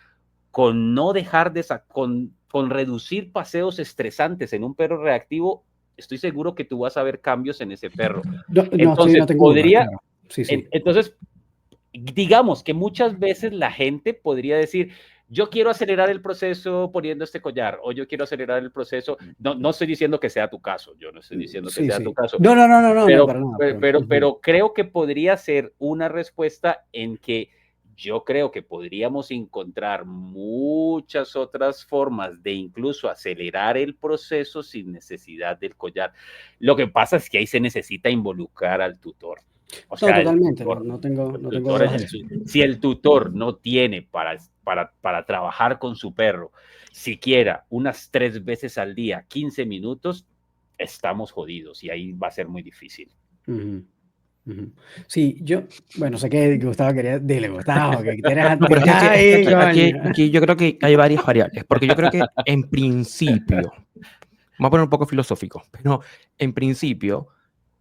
con no dejar con reducir paseos estresantes en un perro reactivo, estoy seguro que tú vas a ver cambios en ese perro. Entonces, no tengo duda, claro. Sí. Entonces, digamos que muchas veces la gente podría decir, yo quiero acelerar el proceso poniendo este collar, o yo quiero acelerar el proceso. No estoy diciendo que sea tu caso, yo no estoy diciendo que sea tu caso. No, para nada. Pero creo que podría ser una respuesta en que yo creo que podríamos encontrar muchas otras formas de incluso acelerar el proceso sin necesidad del collar. Lo que pasa es que ahí se necesita involucrar al tutor. O sea, totalmente, no tengo dudas de eso. Si el tutor no tiene para trabajar con su perro, siquiera unas 3 veces al día, 15 minutos, estamos jodidos y ahí va a ser muy difícil. Sí, bueno, sé que Gustavo quería, dile, Gustavo, que quieres no, pero aquí yo creo que hay varias variables, porque yo creo que en principio, vamos a poner un poco filosófico, pero en principio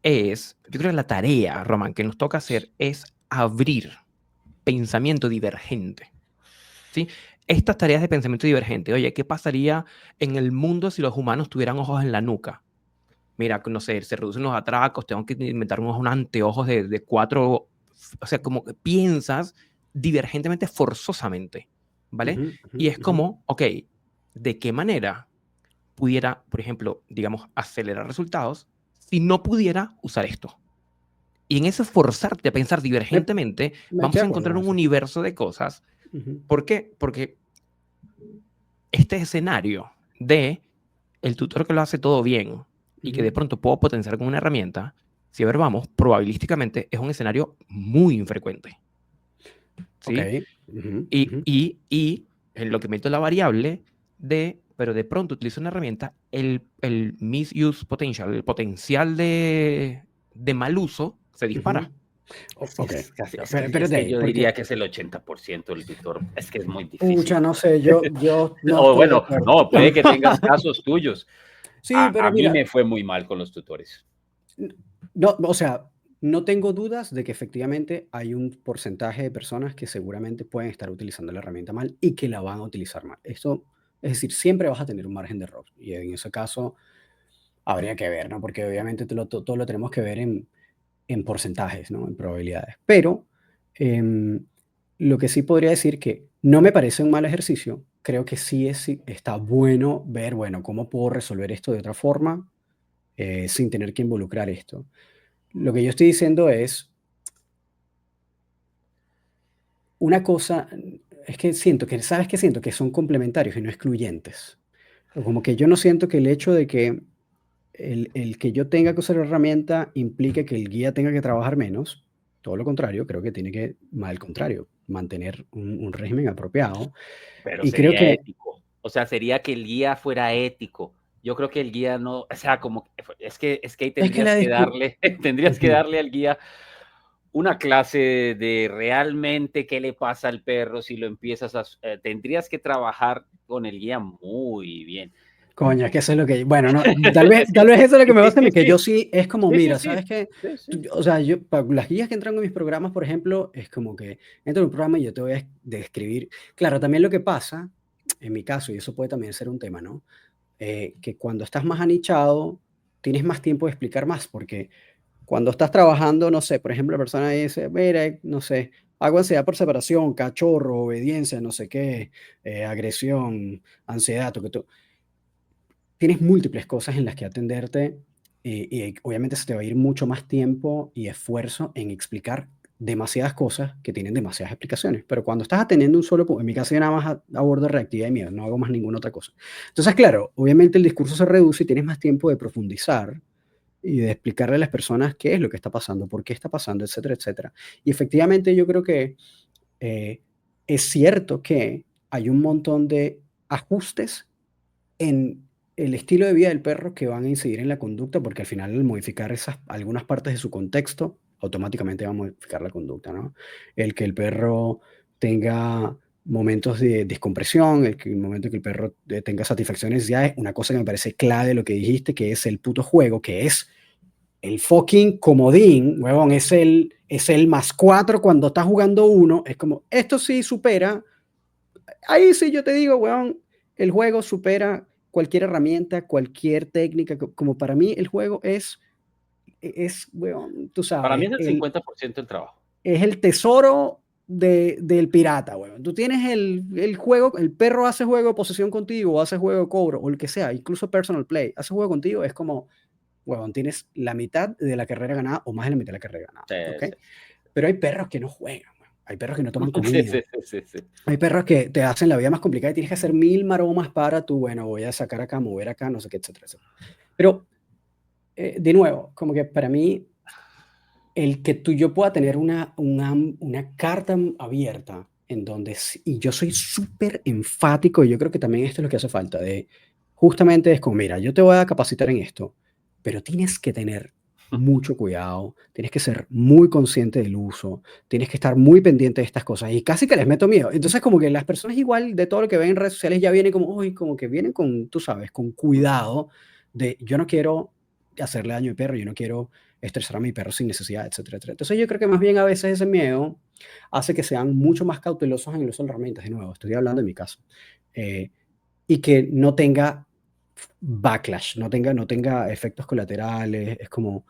yo creo que la tarea, Román, que nos toca hacer es abrir pensamiento divergente, ¿sí? Estas tareas de pensamiento divergente, oye, ¿qué pasaría en el mundo si los humanos tuvieran ojos en la nuca? Mira, no sé, se reducen los atracos, tengo que inventar unos anteojos de 4, o sea, como que piensas divergentemente, forzosamente, ¿vale? Y es como, ok, ¿de qué manera pudiera, por ejemplo, digamos, acelerar resultados si no pudiera usar esto? Y en ese forzarte a pensar divergentemente, vamos a encontrar un universo de cosas. ¿Por qué? Porque este escenario de el tutor que lo hace todo bien y que de pronto puedo potenciar con una herramienta, si a ver, vamos, probabilísticamente es un escenario muy infrecuente. ¿Sí? Y en lo que meto la variable pero de pronto utilizo una herramienta, el misuse potential, el potencial de mal uso se dispara. Yo diría que es el 80% del tutor. Es que es muy difícil. Pucha, no sé, yo no. Bueno, no, puede que tengas casos tuyos. Sí, pero a mí me fue muy mal con los tutores. No, o sea, no tengo dudas de que efectivamente hay un porcentaje de personas que seguramente pueden estar utilizando la herramienta mal y que la van a utilizar mal. Esto, es decir, siempre vas a tener un margen de error. Y en ese caso habría que ver, ¿no? Porque obviamente todo lo tenemos que ver en porcentajes, ¿no? En probabilidades. Pero em, lo que sí podría decir que no me parece un mal ejercicio. Creo que sí está bueno ver, bueno, cómo puedo resolver esto de otra forma sin tener que involucrar esto. Lo que yo estoy diciendo es, una cosa, es que siento que, ¿sabes qué siento? Que son complementarios y no excluyentes. O como que yo no siento que el hecho de que el que yo tenga que usar la herramienta implique que el guía tenga que trabajar menos. Todo lo contrario, creo que tiene que, al contrario, mantener un régimen apropiado. Pero Y creo sería que ético. O sea, sería que el guía fuera ético. Yo creo que el guía no, o sea, como, es que ahí es que tendrías que darle, tendrías que Ujú. darle al guía una clase de realmente qué le pasa al perro si lo empiezas a, tendrías que trabajar con el guía muy bien. Coño, es que eso es lo que, bueno, no, Sí, tal vez eso es lo que me sí, pasa a mí, sí, que sí, yo sí, es como, sí, sí, mira, sí, ¿sabes qué? sí, sí. O sea, yo, las guías que entran en mis programas, por ejemplo, es como que entro en un programa y yo te voy a describir, claro, también lo que pasa, en mi caso, y eso puede también ser un tema, ¿no? Que cuando estás más anichado, tienes más tiempo de explicar más, porque cuando estás trabajando, no sé, por ejemplo, la persona dice, mira, no sé, hago ansiedad por separación, cachorro, obediencia, no sé qué, agresión, ansiedad, tienes múltiples cosas en las que atenderte y obviamente se te va a ir mucho más tiempo y esfuerzo en explicar demasiadas cosas que tienen demasiadas explicaciones. Pero cuando estás atendiendo un solo punto, en mi caso yo nada más abordo reactividad y miedo, no hago más ninguna otra cosa. Entonces, claro, obviamente el discurso se reduce y tienes más tiempo de profundizar y de explicarle a las personas qué es lo que está pasando, por qué está pasando, etcétera, etcétera. Y efectivamente yo creo que eh, es cierto que hay un montón de ajustes en el estilo de vida del perro que van a incidir en la conducta, porque al final al modificar esas, algunas partes de su contexto, automáticamente va a modificar la conducta, ¿no? El que el perro tenga momentos de descompresión, el momento que el perro tenga satisfacciones, ya es una cosa que me parece clave de lo que dijiste, que es el puto juego, que es el fucking comodín, huevón, es el +4 cuando estás jugando uno, es como, esto sí supera. Ahí sí yo te digo, weón, el juego supera cualquier herramienta, cualquier técnica. Como para mí el juego weón, tú Para mí sabes, es el 50% del trabajo. es el tesoro del pirata, weón. Tú tienes el juego, el perro hace juego de posesión contigo, o hace juego de cobro, o el que sea, incluso personal play, hace juego contigo, es como, weón, tienes la mitad de la carrera ganada o más de la mitad de la carrera ganada, Sí, ¿ok? sí, Pero hay perros que no juegan, weón. Hay perros que no toman sí, sí, comida. sí, sí, sí. Hay perros que te hacen la vida más complicada y tienes que hacer mil maromas para tú, bueno, voy a sacar acá, mover acá, no sé qué, etcétera, etcétera. Pero, de nuevo, como que para mí, el que tú yo pueda tener una carta abierta en donde, y yo soy súper enfático, y yo creo que también esto es lo que hace falta, de justamente es como, mira, yo te voy a capacitar en esto, pero tienes que tener mucho cuidado, tienes que ser muy consciente del uso, tienes que estar muy pendiente de estas cosas, y casi que les meto miedo. Entonces, como que las personas igual de todo lo que ven en redes sociales ya vienen como, uy, como que vienen con, tú sabes, con cuidado de, yo no quiero hacerle daño a mi perro, yo no quiero estresar a mi perro sin necesidad, etcétera, etcétera. Entonces yo creo que más bien a veces ese miedo hace que sean mucho más cautelosos en el uso de las herramientas. De nuevo, estoy hablando de mi caso. Eh, y que no tenga backlash, no tenga efectos colaterales. Es como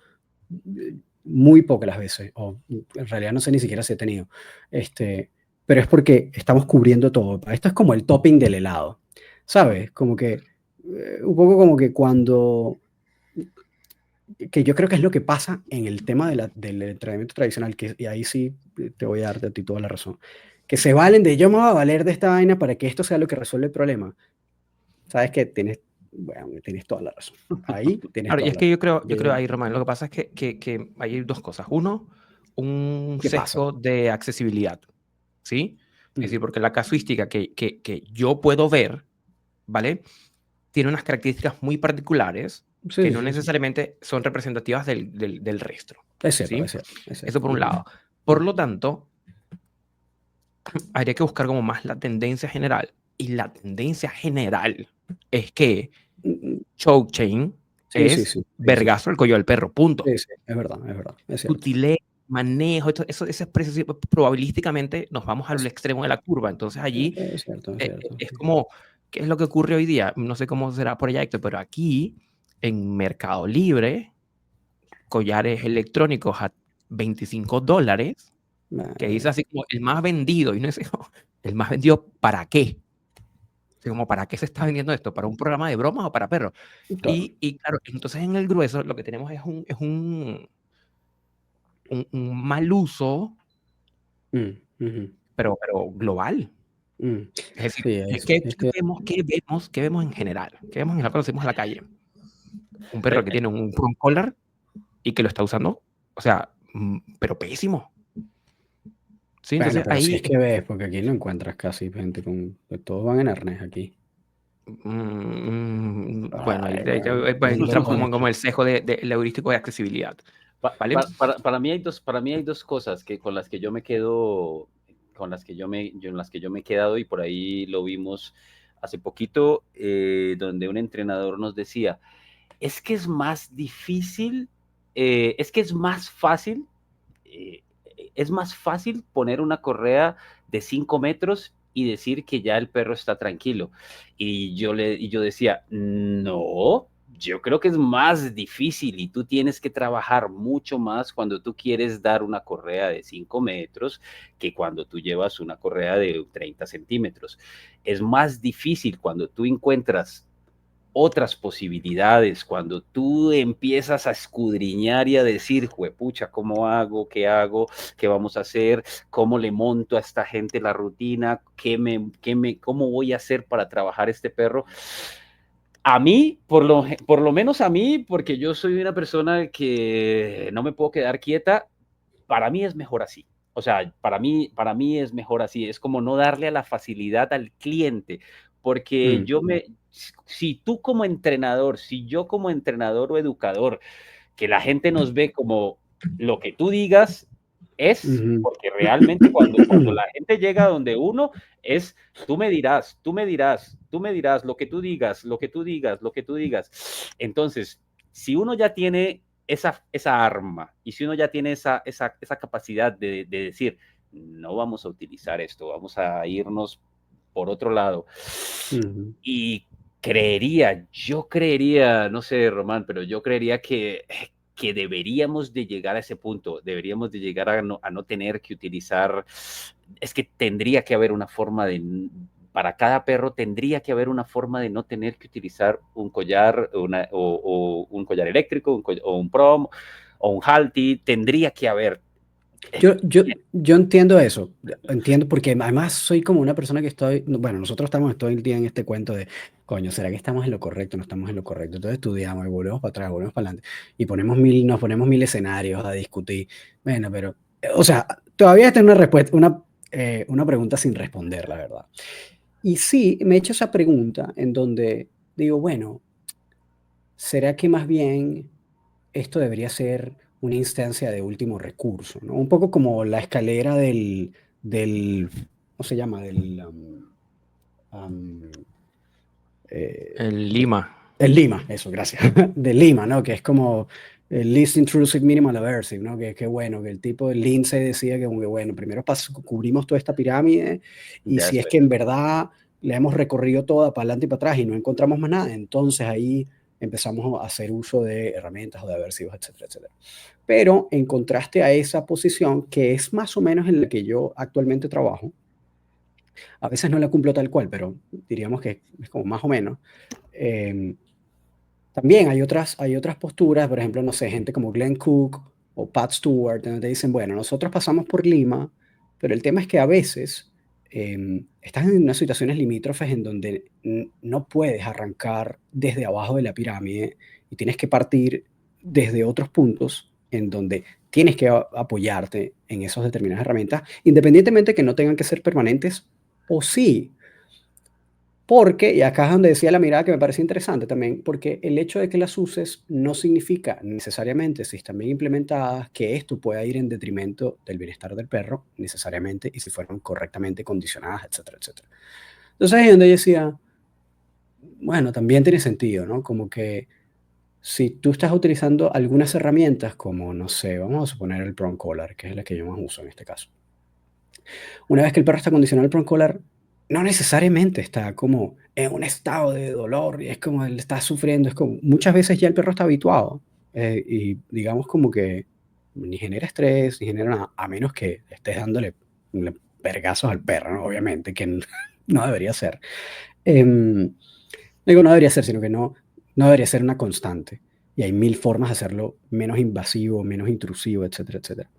muy pocas las veces, o en realidad no sé ni siquiera si he tenido. Pero es porque estamos cubriendo todo. Esto es como el topping del helado, ¿sabes? Como que un poco como que cuando que yo creo que es lo que pasa en el tema del entrenamiento tradicional, que, y ahí sí te voy a dar de ti toda la razón, que se valen de yo me voy a valer de esta vaina para que esto sea lo que resuelve el problema. Sabes que tienes, bueno, tienes toda la razón. Ahí tienes Claro, y toda es la que razón. yo creo ahí, Román, lo que pasa es que hay dos cosas. Uno, un ¿Qué pasa? sesgo de accesibilidad, ¿sí? Es decir, Mm, porque la casuística que yo puedo ver, ¿vale? Tiene unas características muy particulares que sí, no sí, sí. necesariamente son representativas del resto, Es cierto, es ¿sí? cierto, es Eso cierto. por un Ujú, lado. Por lo tanto, habría que buscar como más la tendencia general. Y la tendencia general es que mm, choke chain Sí, sí, es sí, sí, sí, vergazo al cuello del perro, punto. sí, sí, es verdad, es cierto. Sutileza, manejo, ese expreso, probabilísticamente nos vamos al Es, extremo de la curva. Entonces allí es cierto, es cierto. es como, ¿qué es lo que ocurre hoy día? No sé cómo será por allá, Héctor, pero aquí en Mercado Libre, collares electrónicos a $25, que dice Nah, así como el más vendido, y no es el más vendido, ¿para qué? O sea, como, ¿para qué se está vendiendo esto? ¿Para un programa de bromas o para perros? claro. Y claro, entonces en el grueso lo que tenemos es un mal uso, Ujú, pero global. mm. Es decir, Sí, ¿qué vemos en general? ¿Qué vemos en general cuando salimos a la calle? Un perro que tiene un prong collar y que lo está usando, o sea, pero pésimo. Sí, Bueno, entonces pero si es ahí, que ves, porque aquí no encuentras casi gente con... pues todos van en arnés aquí. bueno, ahí Ay, pues, entramos bueno. como el sesgo del heurístico de accesibilidad, ¿vale? Para mí hay dos cosas que con las que yo me quedo, en las que yo me he quedado, y por ahí lo vimos hace poquito, donde un entrenador nos decía, es que es más difícil, es que eh, es más fácil poner una correa de 5 metros y decir que ya el perro está tranquilo. Y yo decía, no, yo creo que es más difícil y tú tienes que trabajar mucho más cuando tú quieres dar una correa de 5 metros que cuando tú llevas una correa de 30 centímetros. Es más difícil cuando tú encuentras otras posibilidades, cuando tú empiezas a escudriñar y a decir, juepucha, ¿cómo hago? ¿Qué vamos a hacer? ¿Cómo le monto a esta gente la rutina? ¿Cómo voy a hacer para trabajar este perro? A mí, por lo menos a mí, porque yo soy una persona que no me puedo quedar quieta, para mí es mejor así. O sea, para mí es mejor así. Es como no darle a la facilidad al cliente, porque Mm, si tú como entrenador, si yo como entrenador o educador, que la gente nos ve como lo que tú digas es, ujú. porque realmente cuando la gente llega donde uno es, tú me dirás, tú me dirás, tú me dirás, lo que tú digas, lo que tú digas, lo que tú digas. Entonces, si uno ya tiene esa arma y si uno ya tiene esa capacidad de decir, no vamos a utilizar esto, vamos a irnos por otro lado. Ujú. Y yo creería, no sé, Román, pero yo creería que deberíamos de llegar a ese punto, deberíamos de llegar a no tener que utilizar, es que tendría que haber una forma para cada perro tendría que haber una forma de no tener que utilizar un collar o un collar eléctrico o un prom o un halti, tendría que haber. Yo, yo, yo entiendo eso, entiendo porque además soy como una persona que estoy, bueno, nosotros estamos todo el día en este cuento de, coño, ¿será que estamos en lo correcto? No estamos en lo correcto. Entonces estudiamos y volvemos para atrás, volvemos para adelante y nos ponemos mil escenarios a discutir. Bueno, pero, o sea, todavía está una respuesta, una pregunta sin responder, la verdad. Y sí, me he hecho esa pregunta en donde digo, bueno, ¿será que más bien esto debería ser una instancia de último recurso, ¿no? Un poco como la escalera ¿cómo se llama? Um, eh, En de- Lima. el Lima, eso, gracias. De Lima, ¿no? Que es como el least intrusive minimal aversive, ¿no? Que bueno, que el tipo de Lindsay decía que, como que bueno, primero cubrimos toda esta pirámide y Ya si es después. que en verdad le hemos recorrido toda para adelante y para atrás y no encontramos más nada, entonces ahí empezamos a hacer uso de herramientas o de aversivos, etcétera, etcétera. Pero en contraste a esa posición, que es más o menos en la que yo actualmente trabajo, a veces no la cumplo tal cual, pero diríamos que es como más o menos. eh, También hay otras posturas, por ejemplo, no sé, gente como Glenn Cook o Pat Stewart, donde te dicen, bueno, nosotros pasamos por Lima, pero el tema es que a veces estás en unas situaciones limítrofes en donde no puedes arrancar desde abajo de la pirámide y tienes que partir desde otros puntos en donde tienes que apoyarte en esas determinadas herramientas, independientemente que no tengan que ser permanentes o sí. Porque, y acá es donde decía la mirada que me parece interesante también, porque el hecho de que las uses no significa necesariamente, si están bien implementadas, que esto pueda ir en detrimento del bienestar del perro, necesariamente, y si fueron correctamente condicionadas, etcétera, etcétera. Entonces ahí es donde yo decía, bueno, también tiene sentido, ¿no? Como que si tú estás utilizando algunas herramientas como, no sé, vamos a suponer el prong collar, que es la que yo más uso en este caso. Una vez que el perro está condicionado al prong collar, no necesariamente está como en un estado de dolor y es como él está sufriendo, es como muchas veces ya el perro está habituado y digamos como que ni genera estrés, ni genera nada, a menos que estés dándole vergazos al perro, ¿no? Obviamente, que no debería ser. Em, Digo, no debería ser, sino que no debería ser una constante. Y hay mil formas de hacerlo menos invasivo, menos intrusivo, etcétera, etcétera.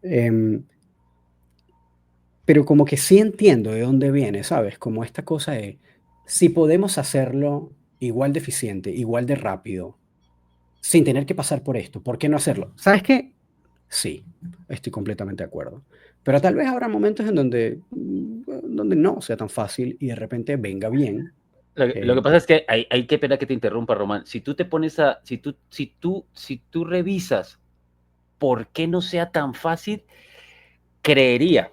Em, pero como que sí entiendo de dónde viene, ¿sabes? Como esta cosa de, si podemos hacerlo igual de eficiente, igual de rápido, sin tener que pasar por esto, ¿por qué no hacerlo? ¿Sabes qué? Sí, estoy completamente de acuerdo. Pero tal vez habrá momentos en donde no sea tan fácil y de repente venga bien. Lo que pasa es que hay qué pena que te interrumpa, Román. Si tú te pones a, si tú revisas por qué no sea tan fácil, creería,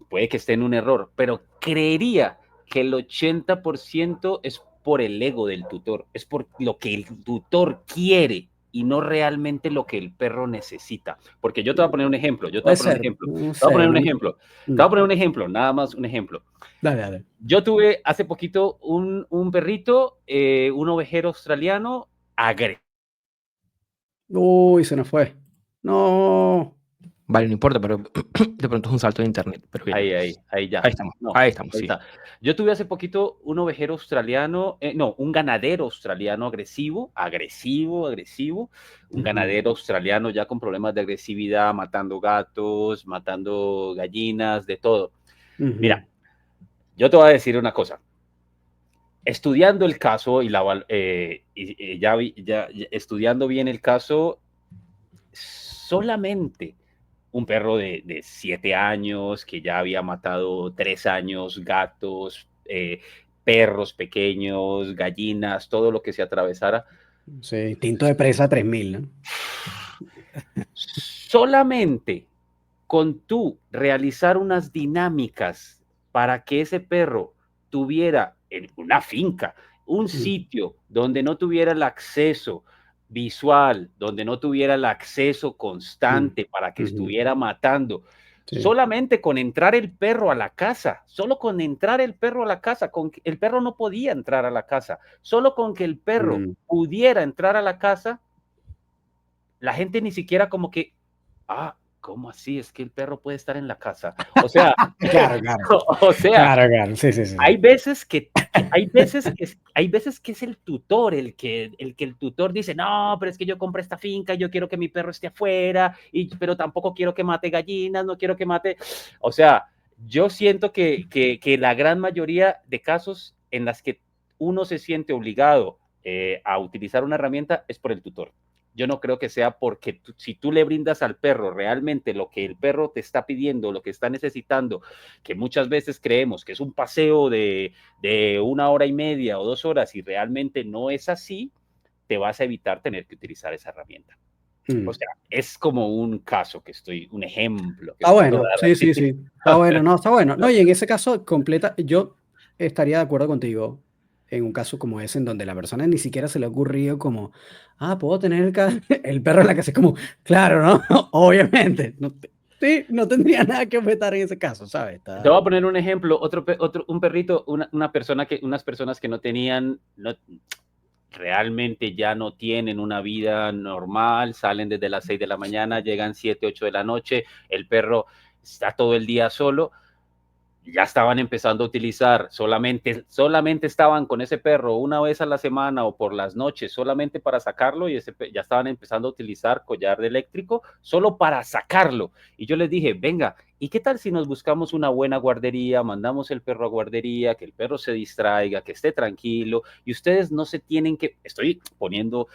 puede que esté en un error, pero creería que el 80% es por el ego del tutor, es por lo que el tutor quiere y no realmente lo que el perro necesita. Porque yo te voy a poner un ejemplo, Puede ser, no sé. te voy a poner un ejemplo, nada más un ejemplo. Dale, dale. Yo tuve hace poquito un perrito, un ovejero australiano, agresivo. Uy, se nos fue. No. Vale, no importa, pero de pronto es un salto de internet, pero bien. Ahí ya. No, Ahí sí. está. Yo tuve hace poquito un ovejero australiano, un ganadero australiano agresivo, un ganadero australiano ya con problemas de agresividad, matando gatos, matando gallinas, de todo. Mira, yo te voy a decir una cosa. Estudiando el caso ya estudiando bien el caso, solamente un perro de 7 años que ya había matado 3 años, gatos, perros pequeños, gallinas, todo lo que se atravesara. Sí, instinto de presa 3000, ¿no? Solamente con tú realizar unas dinámicas para que ese perro tuviera en una finca, un sitio donde no tuviera el acceso visual, donde no tuviera el acceso constante para que estuviera matando. Sí. Solamente con entrar el perro a la casa, solo con entrar el perro a la casa, el perro no podía entrar a la casa, solo con que el perro pudiera entrar a la casa, la gente ni siquiera como que, ¿cómo así? Es que el perro puede estar en la casa. O sea, claro. O sea, claro. Sí. Hay veces que es el tutor el que el tutor dice, no, pero es que yo compré esta finca, yo quiero que mi perro esté afuera, pero tampoco quiero que mate gallinas, no quiero que mate. O sea, yo siento que la gran mayoría de casos en las que uno se siente obligado a utilizar una herramienta es por el tutor. Yo no creo que sea porque si tú le brindas al perro realmente lo que el perro te está pidiendo, lo que está necesitando, que muchas veces creemos que es un paseo de 1 hora y media o 2 horas y realmente no es así, te vas a evitar tener que utilizar esa herramienta. O sea, es como un caso un ejemplo. Está bueno, sí. Está bueno, está bueno. No, y en ese caso, yo estaría de acuerdo contigo en un caso como ese, en donde la persona ni siquiera se le ha ocurrido como, puedo tener el perro en la casa, como, claro, ¿no? Obviamente, no tendría nada que objetar en ese caso, ¿sabes? Te voy a poner un ejemplo, un perrito, unas personas que no tenían, realmente ya no tienen una vida normal, salen desde las 6 de la mañana, llegan 7, 8 de la noche, el perro está todo el día solo, ya estaban empezando a utilizar, solamente estaban con ese perro una vez a la semana o por las noches, solamente para sacarlo, y ya estaban empezando a utilizar collar de eléctrico solo para sacarlo. Y yo les dije, venga, ¿y qué tal si nos buscamos una buena guardería, mandamos el perro a guardería, que el perro se distraiga, que esté tranquilo, y ustedes no se tienen que, estoy poniendo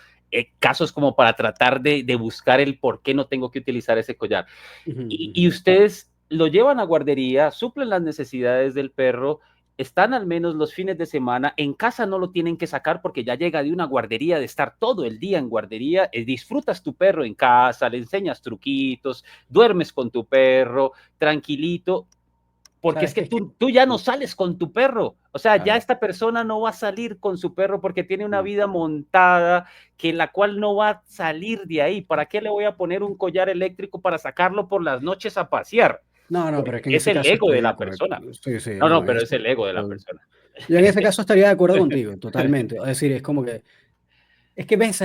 casos como para tratar de buscar el por qué no tengo que utilizar ese collar. Y ustedes lo llevan a guardería, suplen las necesidades del perro, están al menos los fines de semana, en casa no lo tienen que sacar porque ya llega de una guardería, de estar todo el día en guardería, disfrutas tu perro en casa, le enseñas truquitos, duermes con tu perro, tranquilito, Porque ¿Sabes es que qué? Es que tú ya no sales con tu perro. O sea, ya claro. esta persona no va a salir con su perro porque tiene una Mm. vida montada que en la cual no va a salir de ahí. ¿Para qué le voy a poner un collar eléctrico para sacarlo por las noches a pasear? No, pero es Porque que en es ese el caso ego estoy de de la acuerdo. persona. Sí, sí, No, no, no, en pero eso es el ego de la persona. yo en ese caso estaría de acuerdo contigo, totalmente. Es decir, es como que es que ves,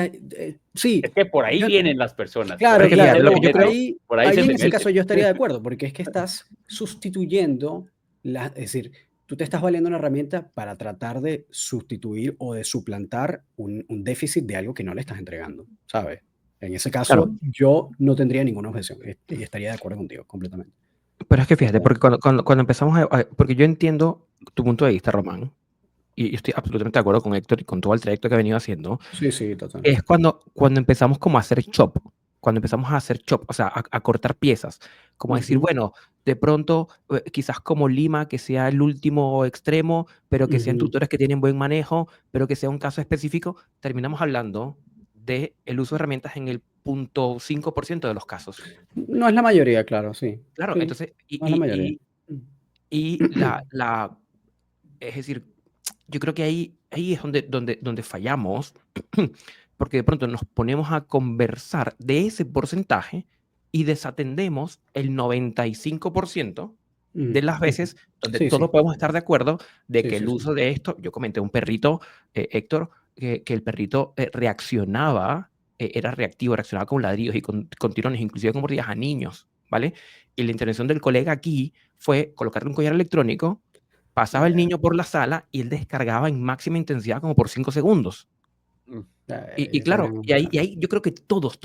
sí, Es que por ahí yo vienen las personas, por claro, Pero es ahí que se claro, fíjate lo le que no, yo creo. meten, por ahí ahí se en le ese meten. caso yo estaría de acuerdo, porque es que estás sustituyendo es decir, tú te estás valiendo una herramienta para tratar de sustituir o de suplantar un déficit de algo que no le estás entregando, ¿sabes? En ese Claro, caso, yo no tendría ninguna objeción, y estaría de acuerdo contigo completamente. pero es que fíjate, Total. porque cuando empezamos porque yo entiendo tu punto de vista, Román, y estoy absolutamente de acuerdo con Héctor y con todo el trayecto que ha venido haciendo, Sí, sí, total. es cuando empezamos como a hacer chop, cuando empezamos a hacer chop, o sea, a cortar piezas, como a decir, Ujú, bueno, de pronto, quizás como Lima, que sea el último extremo, pero que sean ujú. tutores que tienen buen manejo, pero que sea un caso específico, terminamos hablando del uso de herramientas en el 0.5% de los casos. No es la mayoría, claro, sí. Claro, Sí, entonces, no es la mayoría. y es decir, yo creo que ahí es donde fallamos, porque de pronto nos ponemos a conversar de ese porcentaje y desatendemos el 95% Mm, de las ujú. veces donde Sí, todos sí, podemos estar de acuerdo de sí, que sí, el sí. uso de esto, yo comenté un perrito, Héctor, que el perrito reaccionaba, era reactivo, reaccionaba con ladrillos y con tirones, inclusive con mordidas a niños, ¿vale? Y la intervención del colega aquí fue colocarle un collar electrónico. Pasaba el Eh, niño por la sala y él descargaba en máxima intensidad como por 5 segundos. Y esa claro, gran- y ahí yo creo que todos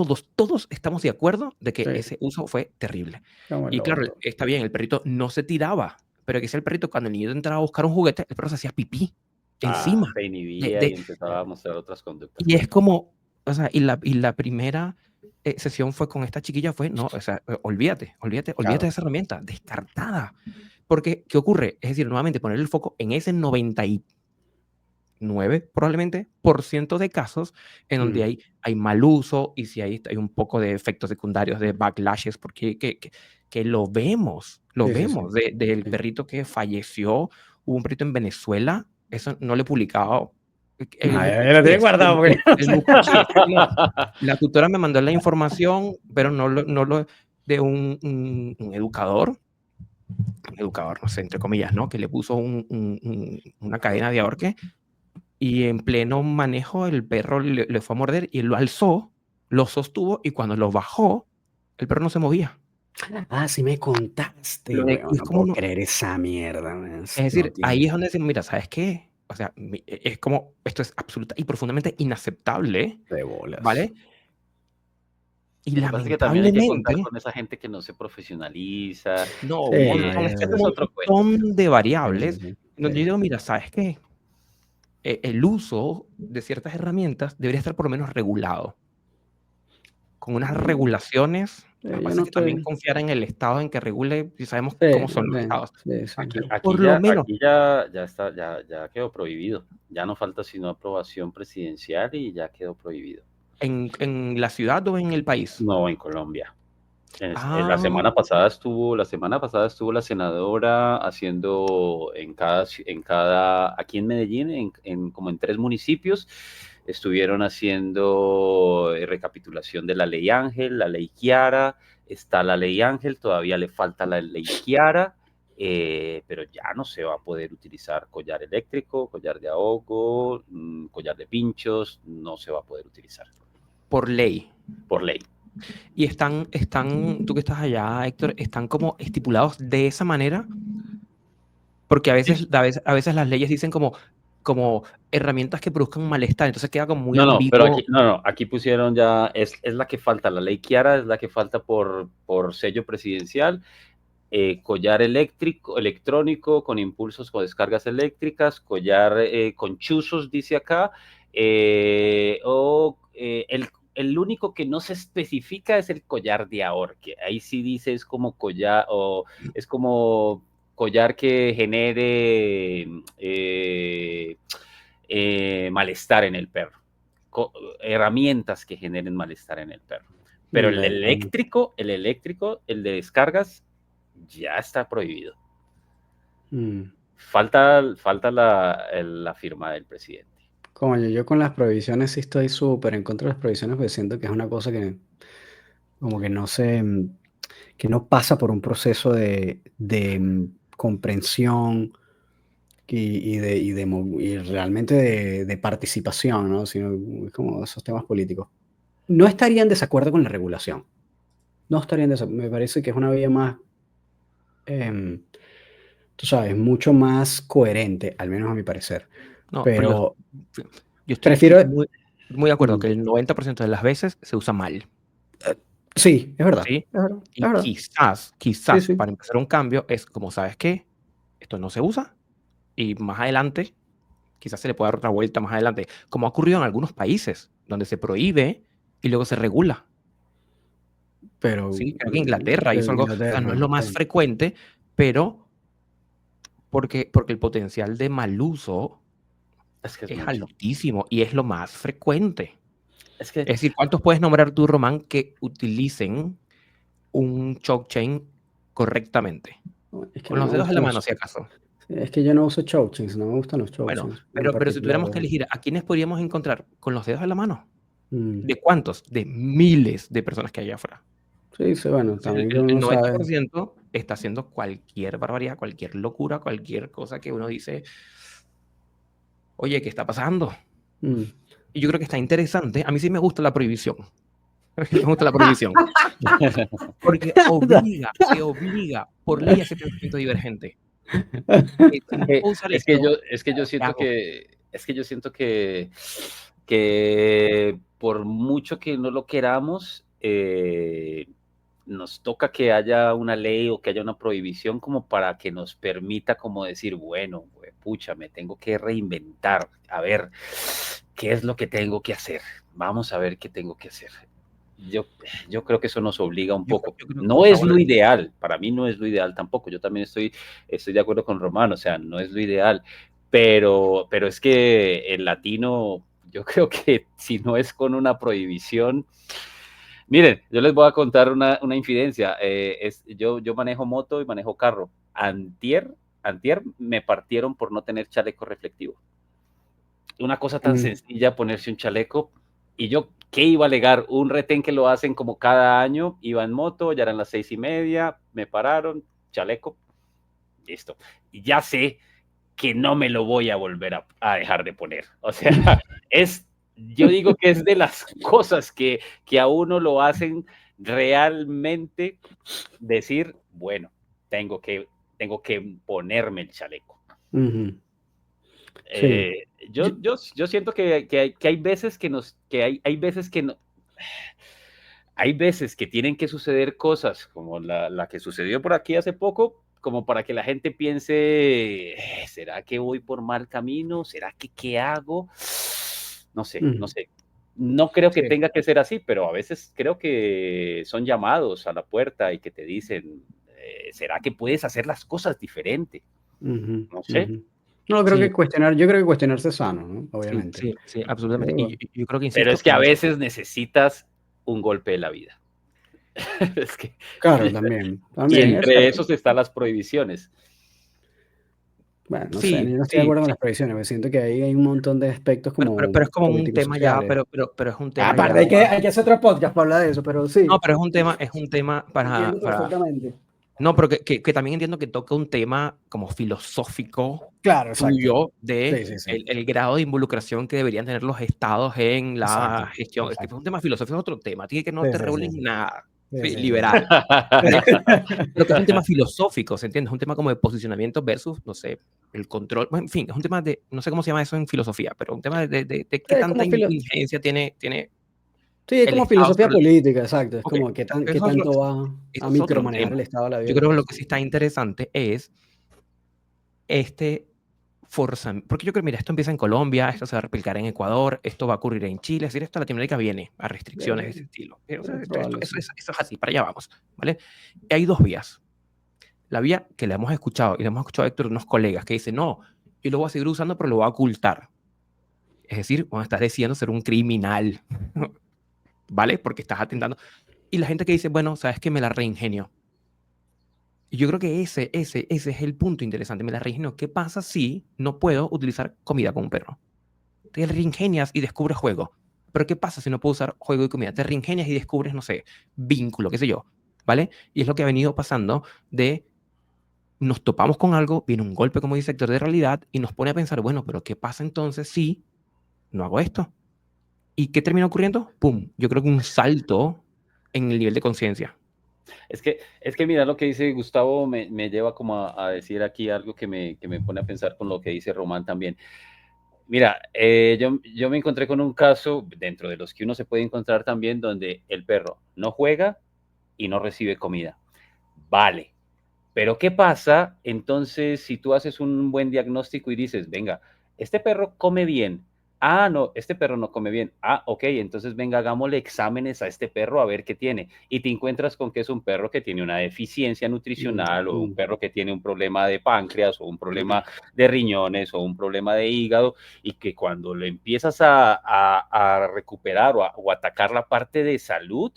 estamos de acuerdo de que sí, ese uso fue terrible. como el Y claro, orto. está bien, el perrito no se tiraba, pero que sea el perrito cuando el niño entraba a buscar un juguete, el perro se hacía pipí encima. Se De inhibía y de empezaba a mostrar otras conductas y que es no. como, o sea, la primera, sesión fue con esta chiquilla fue, no, o sea, olvídate de Claro. esa herramienta, descartada. Porque, ¿qué ocurre? Es decir, nuevamente poner el foco en ese 99 probablemente por ciento de casos en donde Mm, hay mal uso y si hay un poco de efectos secundarios, de backlashes, porque que lo sí, sí, sí, vemos del sí. perrito que falleció. Hubo un perrito en Venezuela, eso no lo he publicado, el Ah, ya lo tiene Mucuchíes, guardado porque el Mucuchíes, es como la tutora me mandó la información, pero no lo de un educador, no sé, entre comillas, ¿no? Que le puso una cadena de ahorque y en pleno manejo el perro le fue a morder y él lo alzó, lo sostuvo y cuando lo bajó, el perro no se movía. ah, sí me contaste, Y weón, es no como puedo no, creer esa mierda, man, es no decir, tiene ahí es donde decimos, mira, ¿sabes qué? O sea, es como, esto es absoluta y profundamente inaceptable, de bolas. ¿vale? Y Lo que pasa es que también hay que contar lamentablemente, con esa gente que no se profesionaliza, no, un Sí, no, montón, es que ese un es otro cuento. montón de sí, sí, variables sí, donde yo sí. digo, mira, ¿sabes qué? El uso de ciertas herramientas debería estar por lo menos regulado, con unas Mm, regulaciones. Lo que yo pasa no es que también estoy confiar en el Estado en que regule, y sabemos sí, cómo son los estados. sí, sí, Aquí, sí. aquí Por lo ya, menos aquí ya está, ya quedó prohibido. Ya no falta sino aprobación presidencial y ya quedó prohibido. en la ciudad o en el país. No, en Colombia. La Ah, semana pasada estuvo la senadora haciendo aquí en Medellín, como en 3 municipios, estuvieron haciendo recapitulación de la ley Ángel, la ley Kiara, está la ley Ángel, todavía le falta la ley Kiara, pero ya no se va a poder utilizar collar eléctrico, collar de ahogo, collar de pinchos, no se va a poder utilizar por ley. por ley. Y tú que estás allá, Héctor, están como estipulados de esa manera, porque a veces las leyes dicen como herramientas que produzcan malestar, entonces queda como muy No, pero aquí, ambiguo. no, aquí pusieron ya, es la que falta, la ley Kiara es la que falta por sello presidencial, collar electrónico con impulsos con descargas eléctricas, collar con chuzos, dice acá, el único que no se especifica es el collar de ahorque, ahí sí dice es como collar, o es como collar que genere malestar en el perro, herramientas que generen malestar en el perro. Pero Bueno, el de descargas, ya está prohibido. Mm. Falta la firma del presidente. Coño, yo con las prohibiciones sí estoy súper en contra de las prohibiciones, porque siento que es una cosa que como que no se, que no pasa por un proceso de comprensión y realmente de participación, ¿no? Sino es como esos temas políticos. No estaría en desacuerdo con la regulación. No estaría en desacuerdo. Me parece que es una vía más, em, tú sabes, mucho más coherente, al menos a mi parecer. No, pero Pero yo estoy prefiero... muy de acuerdo mm, que el 90% de las veces se usa mal, sí, es verdad, ¿sí? es verdad, es Y verdad. Sí, quizás sí. para empezar un cambio es como, ¿sabes qué? Esto no se usa y más adelante, quizás se le pueda dar otra vuelta más adelante, como ha ocurrido en algunos países donde se prohíbe y luego se regula, Pero, ¿sí? Creo que Inglaterra hizo algo, o sea, no es Inglaterra, lo más sí. frecuente, pero porque el potencial de mal uso Es que es es mucho. altísimo y es lo más frecuente. Es que Es decir, ¿cuántos puedes nombrar tú, Román, que utilicen un choke chain correctamente? No, es que Con no los me dedos en gustan la mano, los... si acaso. Es que yo no uso chokechins, no me gustan los Bueno, chokechins, en pero si particular. tuviéramos que elegir, ¿a quiénes podríamos encontrar con los dedos en la mano? Mm, ¿De cuántos? De miles de personas que hay allá afuera. sí, sí, bueno, Entonces, también que el uno sabe. 90% está haciendo cualquier barbaridad, cualquier locura, cualquier cosa que uno dice, oye, ¿qué está pasando? Mm. Y yo creo que está interesante. A mí sí me gusta la prohibición. A mí me gusta la prohibición. Porque te obliga por ley a ese pensamiento divergente. Que si no puedo usar esto, es que yo ¿qué siento hago? que por mucho que no lo queramos, nos toca que haya una ley o que haya una prohibición como para que nos permita como decir, bueno, pucha, me tengo que reinventar, a ver, ¿qué es lo que tengo que hacer? Vamos a ver qué tengo que hacer. Yo creo que eso nos obliga un poco. Yo creo, No ah, es bueno, lo ideal, para mí no es lo ideal tampoco. Yo también estoy de acuerdo con Román, o sea, no es lo ideal, pero es que el latino, yo creo que si no es con una prohibición, miren, yo les voy a contar una infidencia. Yo manejo moto y manejo carro. Antier me partieron por no tener chaleco reflectivo. Una cosa tan Mm. sencilla, ponerse un chaleco. Y yo, ¿qué iba a alegar? Un retén que lo hacen como cada año, iba en moto, ya eran las 6:30, me pararon, chaleco, listo. Y ya sé que no me lo voy a volver a dejar de poner. O sea, yo digo que es de las cosas que a uno lo hacen realmente decir, bueno, tengo que ponerme el chaleco. Ujú. Sí. Yo- Yo siento que hay veces hay veces que no, hay veces que tienen que suceder cosas como la que sucedió por aquí hace poco, como para que la gente piense, ¿será que voy por mal camino? ¿Será que qué hago? No sé, no Ujú. sé. No creo que sí, tenga que ser así, pero a veces creo que son llamados a la puerta y que te dicen, ¿será que puedes hacer las cosas diferente? Ujú, No sé. ujú. No, creo que sí, yo creo que cuestionarse es sano, ¿no? sí, Obviamente. sí, sí, absolutamente. Pero, Yo creo que, Pero insisto, es que a veces necesitas un golpe de la vida. Es que, claro, y, también, y también, es entre cierto. esos están las prohibiciones. Bueno, no sé, sí, yo no estoy de sí, acuerdo con sí. las previsiones, porque siento que ahí hay un montón de aspectos como Pero es como un políticos tema ya, sociales. pero es un tema Aparte, ya. hay que hacer otro podcast para hablar de eso, pero No, sí, pero es un tema entiendo para. perfectamente. No, pero que también entiendo que toca un tema como filosófico Claro, exacto. tuyo de Sí, sí, sí. el grado de involucración que deberían tener los estados en Exacto, la gestión. Es exacto. un tema filosófico, es otro tema. Tiene que no Sí, te sí, regulen sí. nada. Sí, sí, sí. Liberal. Pero que es un tema filosófico, ¿se entiende? Es un tema como de posicionamiento versus, no sé, el control. Bueno, en fin, es un tema de, no sé cómo se llama eso en filosofía, pero un tema de Sí, qué es tanta como filo injerencia tiene sí, es el como Estado filosofía sobre el. política, exacto. Es Ok, como qué eso es tanto va a otro micromanejar tema. el Estado de la vida Yo de la creo que lo que persona. sí está interesante es este forzamiento, porque yo creo, mira, esto empieza en Colombia, esto se va a replicar en Ecuador, esto va a ocurrir en Chile, es decir, esto Latinoamérica viene a restricciones de ese estilo. O sea, Es probable, sí. eso es así, para allá vamos, ¿vale? Y hay dos vías. La vía que le hemos escuchado, y le hemos escuchado a Héctor, unos colegas que dicen, no, yo lo voy a seguir usando, pero lo voy a ocultar. Es decir, cuando estás decidiendo ser un criminal, ¿vale? Porque estás atentando. Y la gente que dice, bueno, sabes que me la reingenio. Y yo creo que ese es el punto interesante. Me la reingenió. ¿Qué pasa si no puedo utilizar comida con un perro? Te reingenias y descubres juego. Pero ¿qué pasa si no puedo usar juego y comida? Te reingenias y descubres, no sé, vínculo, qué sé yo, ¿vale? Y es lo que ha venido pasando de nos topamos con algo, viene un golpe, como dice Héctor, de realidad y nos pone a pensar, bueno, pero ¿qué pasa entonces si no hago esto? ¿Y qué termina ocurriendo? ¡Pum! Yo creo que un salto en el nivel de conciencia. Es que mira, lo que dice Gustavo me lleva como a decir aquí algo que me pone a pensar con lo que dice Román también. Mira, yo me encontré con un caso dentro de los que uno se puede encontrar también donde el perro no juega y no recibe comida. Vale, pero ¿qué pasa entonces si tú haces un buen diagnóstico y dices, venga, este perro come bien? Ah, no, este perro no come bien. Ah, ok, entonces venga, hagámosle exámenes a este perro a ver qué tiene. Y te encuentras con que es un perro que tiene una deficiencia nutricional o un perro que tiene un problema de páncreas o un problema de riñones o un problema de hígado y que cuando le empiezas a recuperar o atacar la parte de salud,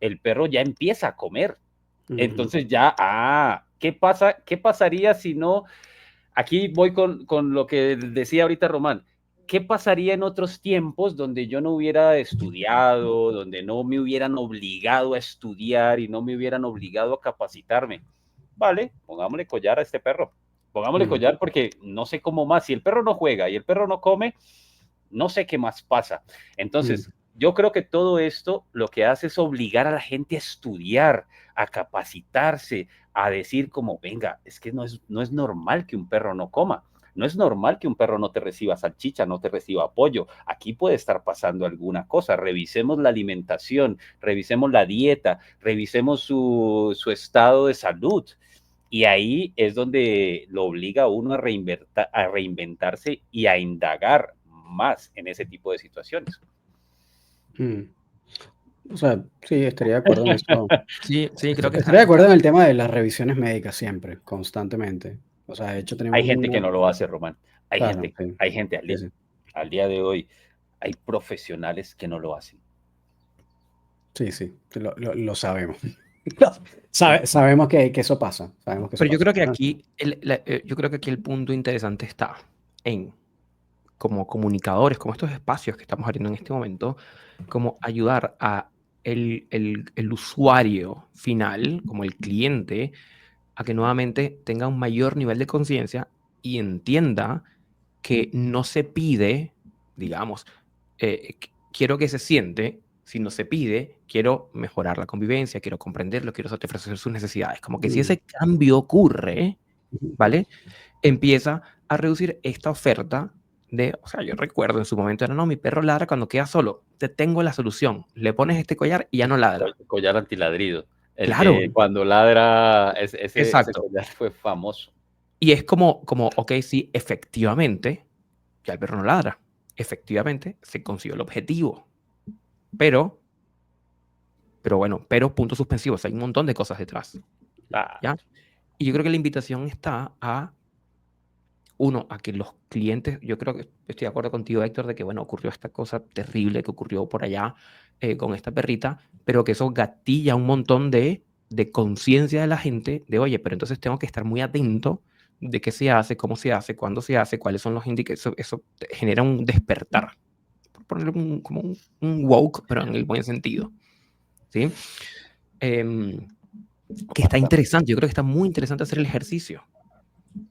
el perro ya empieza a comer. Entonces ya, ¿qué pasa? ¿Qué pasaría si no? Aquí voy con lo que decía ahorita Román. ¿Qué pasaría en otros tiempos donde yo no hubiera estudiado, donde no me hubieran obligado a estudiar y no me hubieran obligado a capacitarme? Vale, pongámosle collar a este perro. Pongámosle collar porque no sé cómo más. Si el perro no juega y el perro no come, no sé qué más pasa. Entonces, yo creo que todo esto lo que hace es obligar a la gente a estudiar, a capacitarse, a decir como, venga, es que no es normal que un perro no coma. No es normal que un perro no te reciba salchicha, no te reciba pollo. Aquí puede estar pasando alguna cosa. Revisemos la alimentación, revisemos la dieta, revisemos su estado de salud. Y ahí es donde lo obliga a uno a reinventarse y a indagar más en ese tipo de situaciones. O sea, sí, estaría de acuerdo en eso. Sí, creo que Estaría de acuerdo en el tema de las revisiones médicas siempre, constantemente. O sea, de hecho Hay tenemos gente que una. no lo hace, Román. Claro, sí, Hay gente sí, sí. al día de hoy, hay profesionales que no lo hacen. Sí, sí, lo sabemos. Sabemos que eso pasa. Sabemos que eso Pero yo pasa. creo que aquí yo creo que aquí el punto interesante está en, como comunicadores, como estos espacios que estamos abriendo en este momento, como ayudar a el usuario final, como el cliente, a que nuevamente tenga un mayor nivel de conciencia y entienda que no se pide, digamos, quiero que se siente, si no se pide, quiero mejorar la convivencia, quiero comprenderlo, quiero satisfacer sus necesidades. Como que si ese cambio ocurre, ¿vale? Empieza a reducir esta oferta de, o sea, yo recuerdo en su momento era, no, mi perro ladra cuando queda solo, te tengo la solución, le pones este collar y ya no ladra. Collar antiladrido. El Claro, que cuando ladra, ese exacto. collar fue famoso. Y es como, ok, sí, efectivamente, ya el perro no ladra. Efectivamente, se consiguió el objetivo. Pero bueno, pero puntos suspensivos, hay un montón de cosas detrás. Ah, ¿Ya? Y yo creo que la invitación está a, uno, a que los clientes, yo creo que estoy de acuerdo contigo, Héctor, de que, bueno, ocurrió esta cosa terrible que ocurrió por allá con esta perrita, pero que eso gatilla un montón de conciencia de la gente, de, oye, pero entonces tengo que estar muy atento de qué se hace, cómo se hace, cuándo se hace, cuáles son los indicadores, eso genera un despertar, por ponerlo como un woke, pero en el buen sentido, ¿sí? Que está interesante, yo creo que está muy interesante hacer el ejercicio.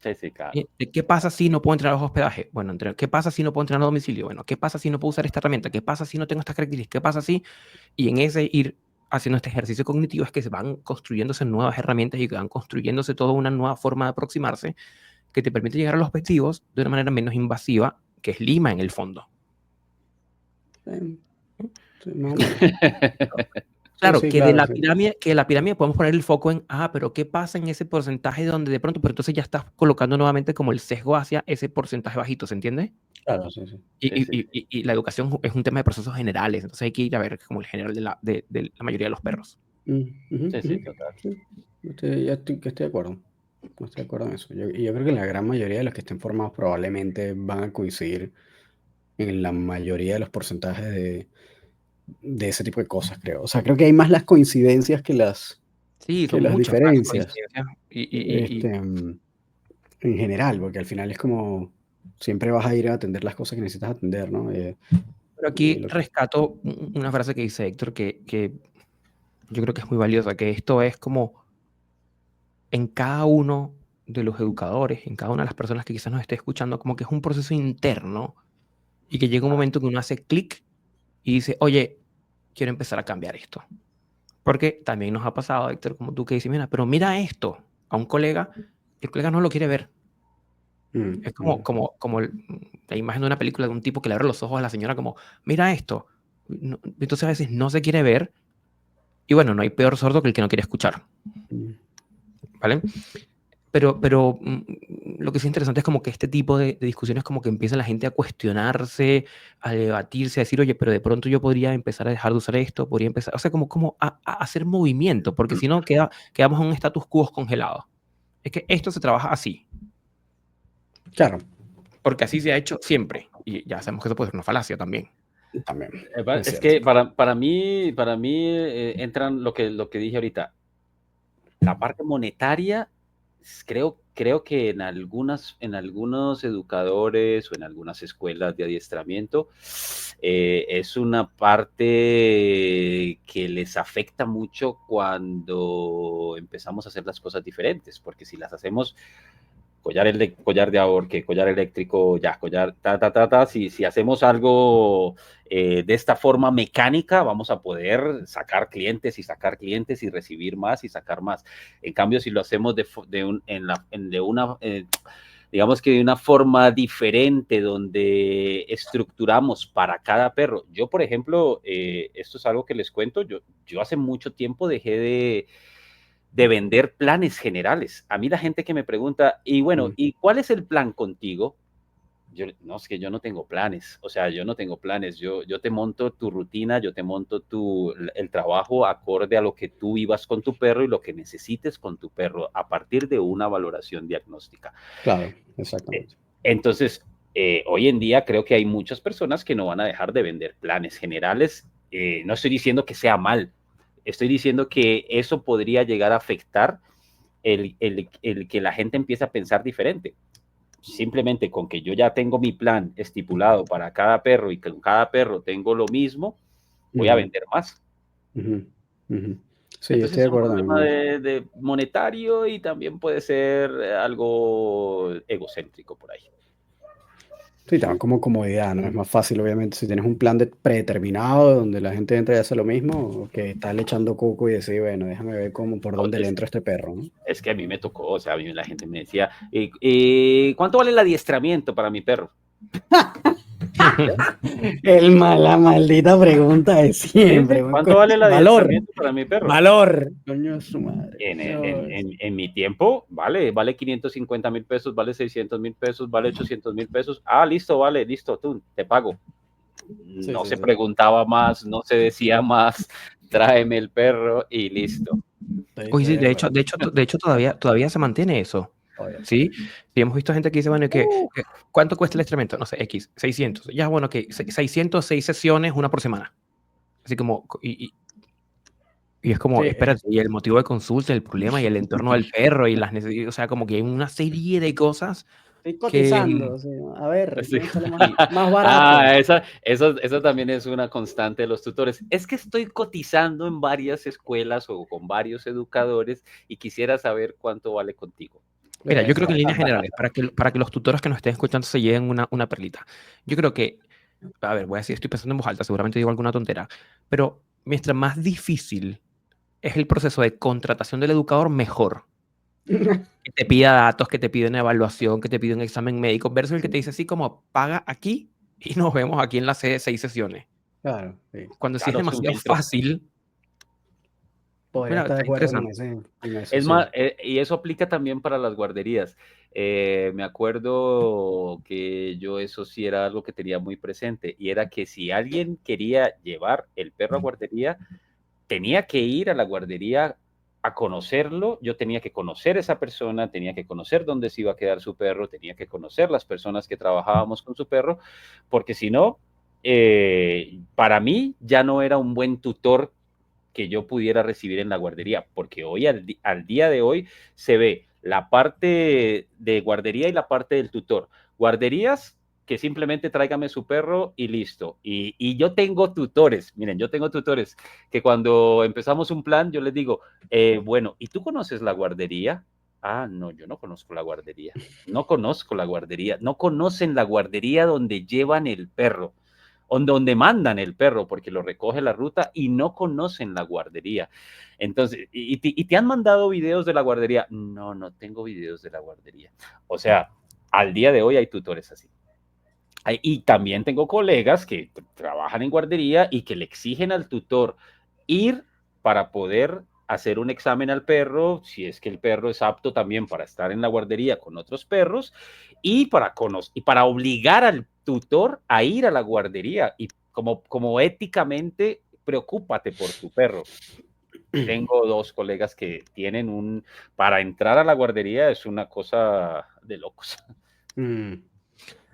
sí, claro. ¿Qué pasa si no puedo entrar a los hospedajes? Bueno, ¿qué pasa si no puedo entrar a domicilio? Bueno, ¿qué pasa si no puedo usar esta herramienta? ¿Qué pasa si no tengo estas características? ¿Qué pasa si? Y en ese ir haciendo este ejercicio cognitivo es que se van construyéndose nuevas herramientas y que van construyéndose toda una nueva forma de aproximarse que te permite llegar a los objetivos de una manera menos invasiva, que es Lima en el fondo. Sí, más o menos. Claro, Sí, que de claro, la sí. pirámide, podemos poner el foco en, pero ¿qué pasa en ese porcentaje donde de pronto, pero entonces ya estás colocando nuevamente como el sesgo hacia ese porcentaje bajito, ¿se entiende? Claro, sí, sí. Y la educación es un tema de procesos generales, entonces hay que ir a ver como el general de la mayoría de los perros. Sí, total. Sí. Estoy de acuerdo. Estoy de acuerdo en eso. Y yo creo que la gran mayoría de los que estén formados probablemente van a coincidir en la mayoría de los porcentajes de ese tipo de cosas, creo. O sea, creo que hay más las coincidencias que las Sí, que son las muchas más diferencias, coincidencias. en general, porque al final es como siempre vas a ir a atender las cosas que necesitas atender, ¿no? Pero aquí Lo que rescato una frase que dice Héctor que yo creo que es muy valiosa, que esto es como en cada uno de los educadores, en cada una de las personas que quizás nos esté escuchando, como que es un proceso interno y que llega un momento que uno hace clic y dice, oye, quiero empezar a cambiar esto. Porque también nos ha pasado, Héctor, como tú que dices, mira, pero mira esto a un colega, el colega no lo quiere ver. Es como la imagen de una película de un tipo que le abre los ojos a la señora como, mira esto. Entonces a veces no se quiere ver y bueno, no hay peor sordo que el que no quiere escuchar, ¿vale? Pero lo que es interesante es como que este tipo de discusiones como que empieza la gente a cuestionarse, a debatirse, a decir, oye, pero de pronto yo podría empezar a dejar de usar esto, podría empezar, o sea, como a hacer movimiento, porque si no quedamos en un status quo congelado. Es que esto se trabaja así, Claro, porque así se ha hecho siempre, y ya sabemos que eso puede ser una falacia también. también, es Es cierto. que para mí entran lo que dije ahorita. La parte monetaria, creo que en algunos educadores o en algunas escuelas de adiestramiento es una parte que les afecta mucho cuando empezamos a hacer las cosas diferentes, porque si las hacemos collar de ahorque, collar eléctrico, ya, collar, si hacemos algo de esta forma mecánica, vamos a poder sacar clientes y recibir más y sacar más. En cambio, si lo hacemos digamos que de una forma diferente, donde estructuramos para cada perro. Yo, por ejemplo, esto es algo que les cuento, yo hace mucho tiempo dejé de vender planes generales. A mí la gente que me pregunta, y bueno, ¿y cuál es el plan contigo? No, es que yo no tengo planes, o sea, yo no tengo planes, yo te monto tu rutina, yo te monto el trabajo acorde a lo que tú vivas con tu perro y lo que necesites con tu perro a partir de una valoración diagnóstica. Claro, exactamente. Entonces, hoy en día creo que hay muchas personas que no van a dejar de vender planes generales. No estoy diciendo que sea mal, estoy diciendo que eso podría llegar a afectar el que la gente empiece a pensar diferente. Simplemente con que yo ya tengo mi plan estipulado para cada perro y con cada perro tengo lo mismo, voy a vender más. Sí, Entonces estoy de es un acuerdo. problema de monetario y también puede ser algo egocéntrico por ahí. Sí, también como comodidad, ¿no? Es más fácil, obviamente, si tienes un plan predeterminado donde la gente entra y hace lo mismo, que estarle echando coco y decir, bueno, déjame ver por dónde le entra este perro, ¿no? Es que a mí me tocó, o sea, a mí la gente me decía, ¿cuánto vale el adiestramiento para mi perro? La maldita pregunta de siempre. ¿Cuánto vale el Valor, adiestramiento para mi perro? valor. Coño de su madre. En mi tiempo, vale 550,000 pesos, vale 600,000 pesos, vale 800,000 pesos. Ah, listo, vale, listo, tú, te pago. No se preguntaba más, no se decía más, tráeme el perro y listo. Oye, sí, de hecho todavía se mantiene eso. ¿Sí? Y hemos visto gente que dice, bueno, ¿cuánto cuesta el excremento? No sé, X, 600. Ya, bueno, que 606 sesiones, una por semana. Así como, y es como, Sí, espérate, y el motivo de consulta, el problema, y el entorno del perro, y las necesidades, o sea, como que hay una serie de cosas estoy que... cotizando. Sí, a ver, Sí. ¿quién sale más barato? Eso también es una constante de los tutores. Es que estoy cotizando en varias escuelas o con varios educadores y quisiera saber cuánto vale contigo. Mira, yo creo que en líneas generales, para que los tutores que nos estén escuchando se lleven una perlita. Yo creo que, a ver, voy a decir, estoy pensando en voz alta, seguramente digo alguna tontera, pero mientras más difícil es el proceso de contratación del educador, mejor. Que te pida datos, que te pida una evaluación, que te pida un examen médico, versus el que te dice así como, paga aquí y nos vemos aquí en la sede 6 sesiones. Claro, sí. Cuando sí es Claro, es un demasiado filtro. fácil, Podría mira, estar de está acuerdo interesante. en eso, Es sí. más, y eso aplica también para las guarderías. Me acuerdo que yo eso sí era algo que tenía muy presente y era que si alguien quería llevar el perro a guardería, tenía que ir a la guardería a conocerlo, yo tenía que conocer a esa persona, tenía que conocer dónde se iba a quedar su perro, tenía que conocer las personas que trabajábamos con su perro, porque si no, para mí ya no era un buen tutor que yo pudiera recibir en la guardería, porque hoy al día de hoy se ve la parte de guardería y la parte del tutor. Guarderías que simplemente tráigame su perro y listo. Y yo tengo tutores, miren, yo tengo tutores que cuando empezamos un plan, yo les digo, bueno, ¿y tú conoces la guardería? Ah, no, yo no conozco la guardería. No conozco la guardería. No conocen la guardería donde llevan el perro, o donde mandan el perro, porque lo recoge la ruta y no conocen la guardería. Entonces, ¿y te han mandado videos de la guardería? No, no tengo videos de la guardería. O sea, al día de hoy hay tutores así. Y también tengo colegas que trabajan en guardería y que le exigen al tutor ir para poder hacer un examen al perro, si es que el perro es apto también para estar en la guardería con otros perros, y para obligar al tutor a ir a la guardería. Y como éticamente, preocúpate por tu perro. Tengo 2 colegas que tienen para entrar a la guardería es una cosa de locos.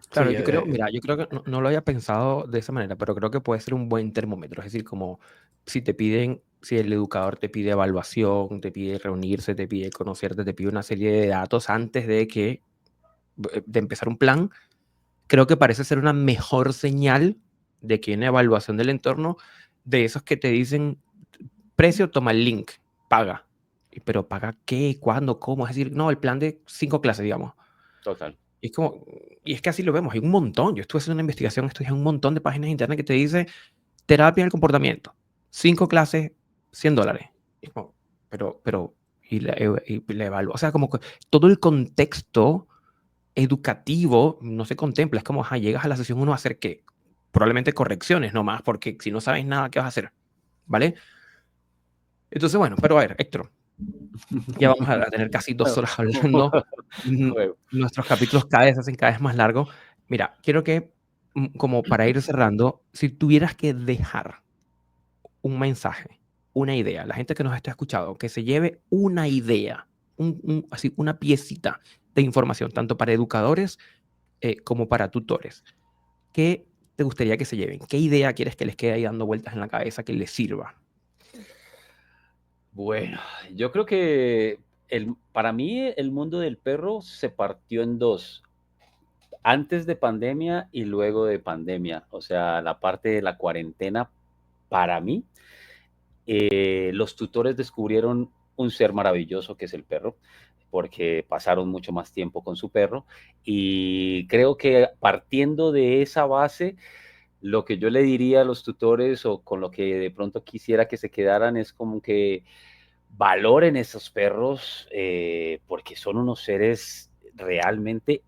Claro, Sí, yo creo, mira, yo creo que no lo había pensado de esa manera, pero creo que puede ser un buen termómetro. Es decir, como si el educador te pide evaluación, te pide reunirse, te pide conocerte, te pide una serie de datos antes de empezar un plan, creo que parece ser una mejor señal de que hay una evaluación del entorno de esos que te dicen, precio, toma el link, paga. Pero ¿paga qué? ¿Cuándo? ¿Cómo? Es decir, no, el plan de 5 clases, digamos. Total. Y es que así lo vemos, hay un montón. Yo estuve haciendo una investigación, estudié un montón de páginas de internet que te dice terapia del comportamiento, 5 clases, $100. Y es como, y la evalúo. O sea, como que todo el contexto educativo no se contempla. Es como, ajá, llegas a la sesión 1 a hacer qué? Probablemente correcciones nomás, porque si no sabes nada, ¿qué vas a hacer? ¿Vale? Entonces, bueno, pero a ver, Héctor, ya vamos a tener casi 2 horas hablando. Nuestros capítulos cada vez se hacen cada vez más largos. Mira, quiero que, como para ir cerrando, si tuvieras que dejar un mensaje, una idea, la gente que nos está escuchando, que se lleve una idea, así, una piecita de información, tanto para educadores como para tutores, ¿qué te gustaría que se lleven? ¿Qué idea quieres que les quede ahí dando vueltas en la cabeza que les sirva? Bueno, yo creo que para mí el mundo del perro se partió en 2, antes de pandemia y luego de pandemia. O sea, la parte de la cuarentena, para mí, los tutores descubrieron un ser maravilloso que es el perro, porque pasaron mucho más tiempo con su perro. Y creo que partiendo de esa base, lo que yo le diría a los tutores o con lo que de pronto quisiera que se quedaran es como que valoren esos perros, porque son unos seres realmente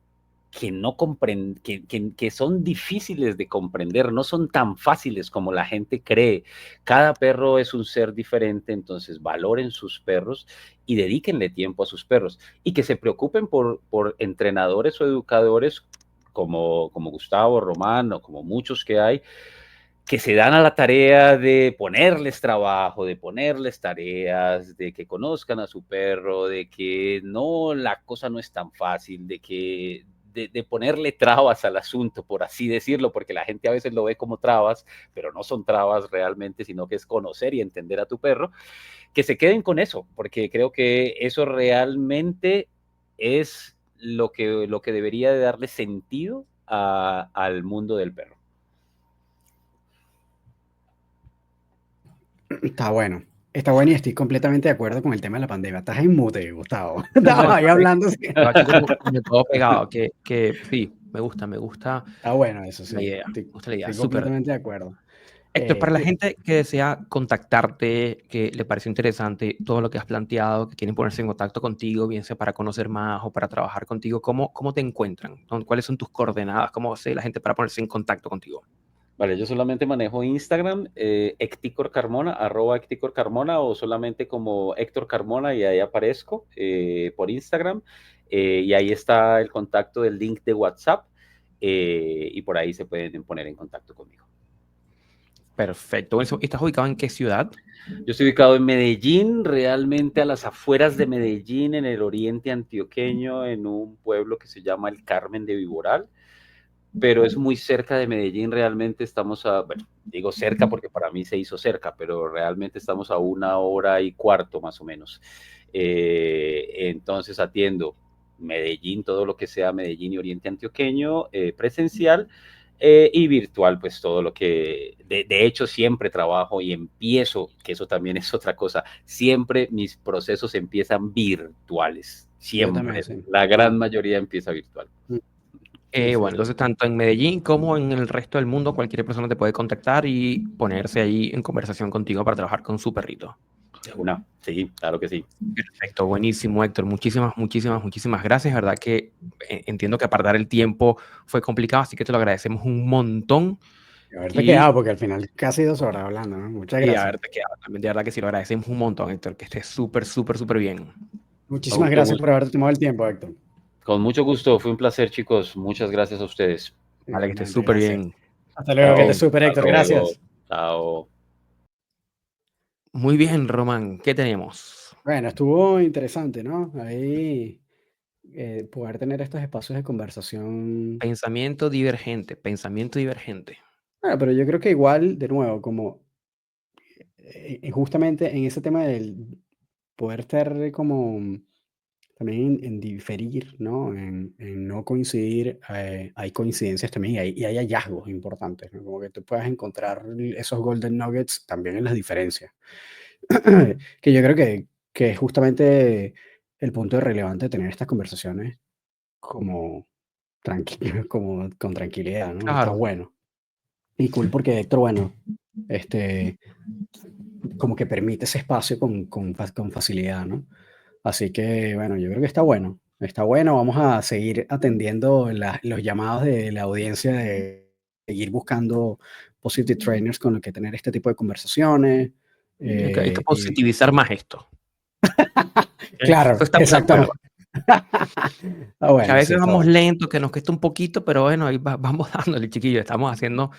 que no comprenden, que son difíciles de comprender, no son tan fáciles como la gente cree. Cada perro es un ser diferente, entonces valoren sus perros y dedíquenle tiempo a sus perros y que se preocupen por entrenadores o educadores como Gustavo, Román o como muchos que hay, que se dan a la tarea de ponerles trabajo, de ponerles tareas, de que conozcan a su perro, de que no, la cosa no es tan fácil, de ponerle trabas al asunto, por así decirlo, porque la gente a veces lo ve como trabas, pero no son trabas realmente, sino que es conocer y entender a tu perro, que se queden con eso, porque creo que eso realmente es lo que debería de darle sentido al mundo del perro. Está bueno. Está bueno y estoy completamente de acuerdo con el tema de la pandemia. Estás en mute, Gustavo. Estabas ahí hablando. Sí. Yo aquí como todo pegado, que sí, me gusta Está bueno eso, la sí. idea, me gusta la idea, Estoy súper. completamente de acuerdo. Héctor, para la Mira, gente que desea contactarte, que le parece interesante todo lo que has planteado, que quieren ponerse en contacto contigo, bien sea para conocer más o para trabajar contigo, ¿cómo te encuentran? ¿Cuáles son tus coordenadas? ¿Cómo hace la gente para ponerse en contacto contigo? Vale, yo solamente manejo Instagram, Héctor Carmona, @Héctor Carmona, o solamente como Héctor Carmona y ahí aparezco por Instagram. Y ahí está el contacto del link de WhatsApp y por ahí se pueden poner en contacto conmigo. Perfecto. ¿Estás ubicado en qué ciudad? Yo estoy ubicado en Medellín, realmente a las afueras de Medellín, en el oriente antioqueño, en un pueblo que se llama El Carmen de Viboral. pero es muy cerca de Medellín. Realmente estamos bueno, digo cerca porque para mí se hizo cerca, pero realmente estamos a 1 hora y cuarto más o menos. Entonces atiendo Medellín, todo lo que sea Medellín y Oriente Antioqueño, presencial, y virtual, pues todo lo que, de hecho, siempre trabajo y empiezo, que eso también es otra cosa, siempre mis procesos empiezan virtuales, Yo también, siempre, sí. la gran mayoría empieza virtual. Mm, sí, sí, Bueno, sí. entonces tanto en Medellín como en el resto del mundo, cualquier persona te puede contactar y ponerse ahí en conversación contigo para trabajar con su perrito. Sí, claro que sí. Perfecto, buenísimo, Héctor. Muchísimas gracias. Verdad que entiendo que apartar el tiempo fue complicado, así que te lo agradecemos un montón. Y haberte Y, quedado, porque al final casi 2 horas hablando, ¿no? Muchas y gracias. haberte quedado también. De verdad que sí, lo agradecemos un montón, Héctor. Que estés súper bien. Con Muchísimas mucho gracias por gusto. haberte tomado el tiempo, Héctor. Con mucho gusto, fue un placer, chicos. Muchas gracias a ustedes. Vale, que estés Igualmente, súper gracias. bien. Hasta luego, que te Chao, super, hasta Héctor. luego. Gracias. Chao. Muy bien, Román. ¿Qué tenemos? Bueno, estuvo interesante, ¿no? Ahí poder tener estos espacios de conversación. Pensamiento divergente, pensamiento divergente. Bueno, pero yo creo que igual, de nuevo, como justamente en ese tema del poder estar como también en diferir, ¿no? En no coincidir, hay coincidencias también y hay hallazgos importantes, ¿no? Como que tú puedas encontrar esos golden nuggets también en las diferencias. Que yo creo que es justamente el punto relevante de tener estas conversaciones como, como con tranquilidad, ¿no? Está Claro. bueno. Y cool porque Héctor, bueno, este, como que permite ese espacio con facilidad, ¿no? Así que, bueno, yo creo que está bueno. Está bueno, vamos a seguir atendiendo los llamados de la audiencia de seguir buscando positive trainers con los que tener este tipo de conversaciones. Hay que Y positivizar más esto. Eso claro, estamos de acuerdo. exactamente. Ah, Que a bueno, sí, veces está vamos bueno. lento, que nos cuesta un poquito, pero bueno, ahí vamos dándole, chiquillos. Estamos haciendo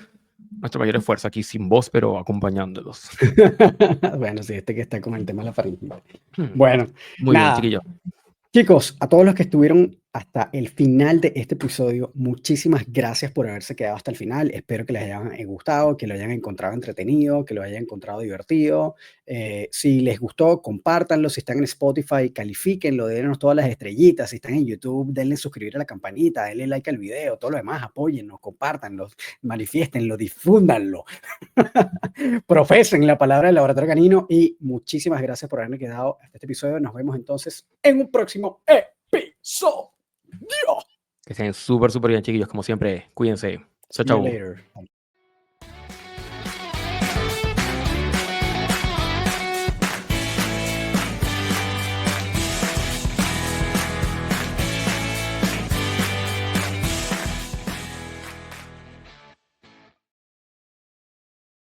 nuestro mayor esfuerzo aquí sin voz, pero acompañándolos. Bueno, sí, este que está con el tema de la faringe. Hmm. Bueno, Muy bien, nada, chiquillos. chicos, a todos los que estuvieron hasta el final de este episodio, muchísimas gracias por haberse quedado hasta el final. Espero que les hayan gustado, que lo hayan encontrado entretenido, que lo hayan encontrado divertido. Si les gustó, compártanlo. Si están en Spotify, califíquenlo, dennos todas las estrellitas. Si están en YouTube, denle suscribir a la campanita, denle like al video, todo lo demás, apóyennos, compártanlo, manifiéstenlo, difúndanlo. Profesen la palabra del laboratorio canino y muchísimas gracias por haberme quedado hasta este episodio. Nos vemos entonces en un próximo episodio. Que estén súper bien, chiquillos. Como siempre, cuídense. See you Chau. later.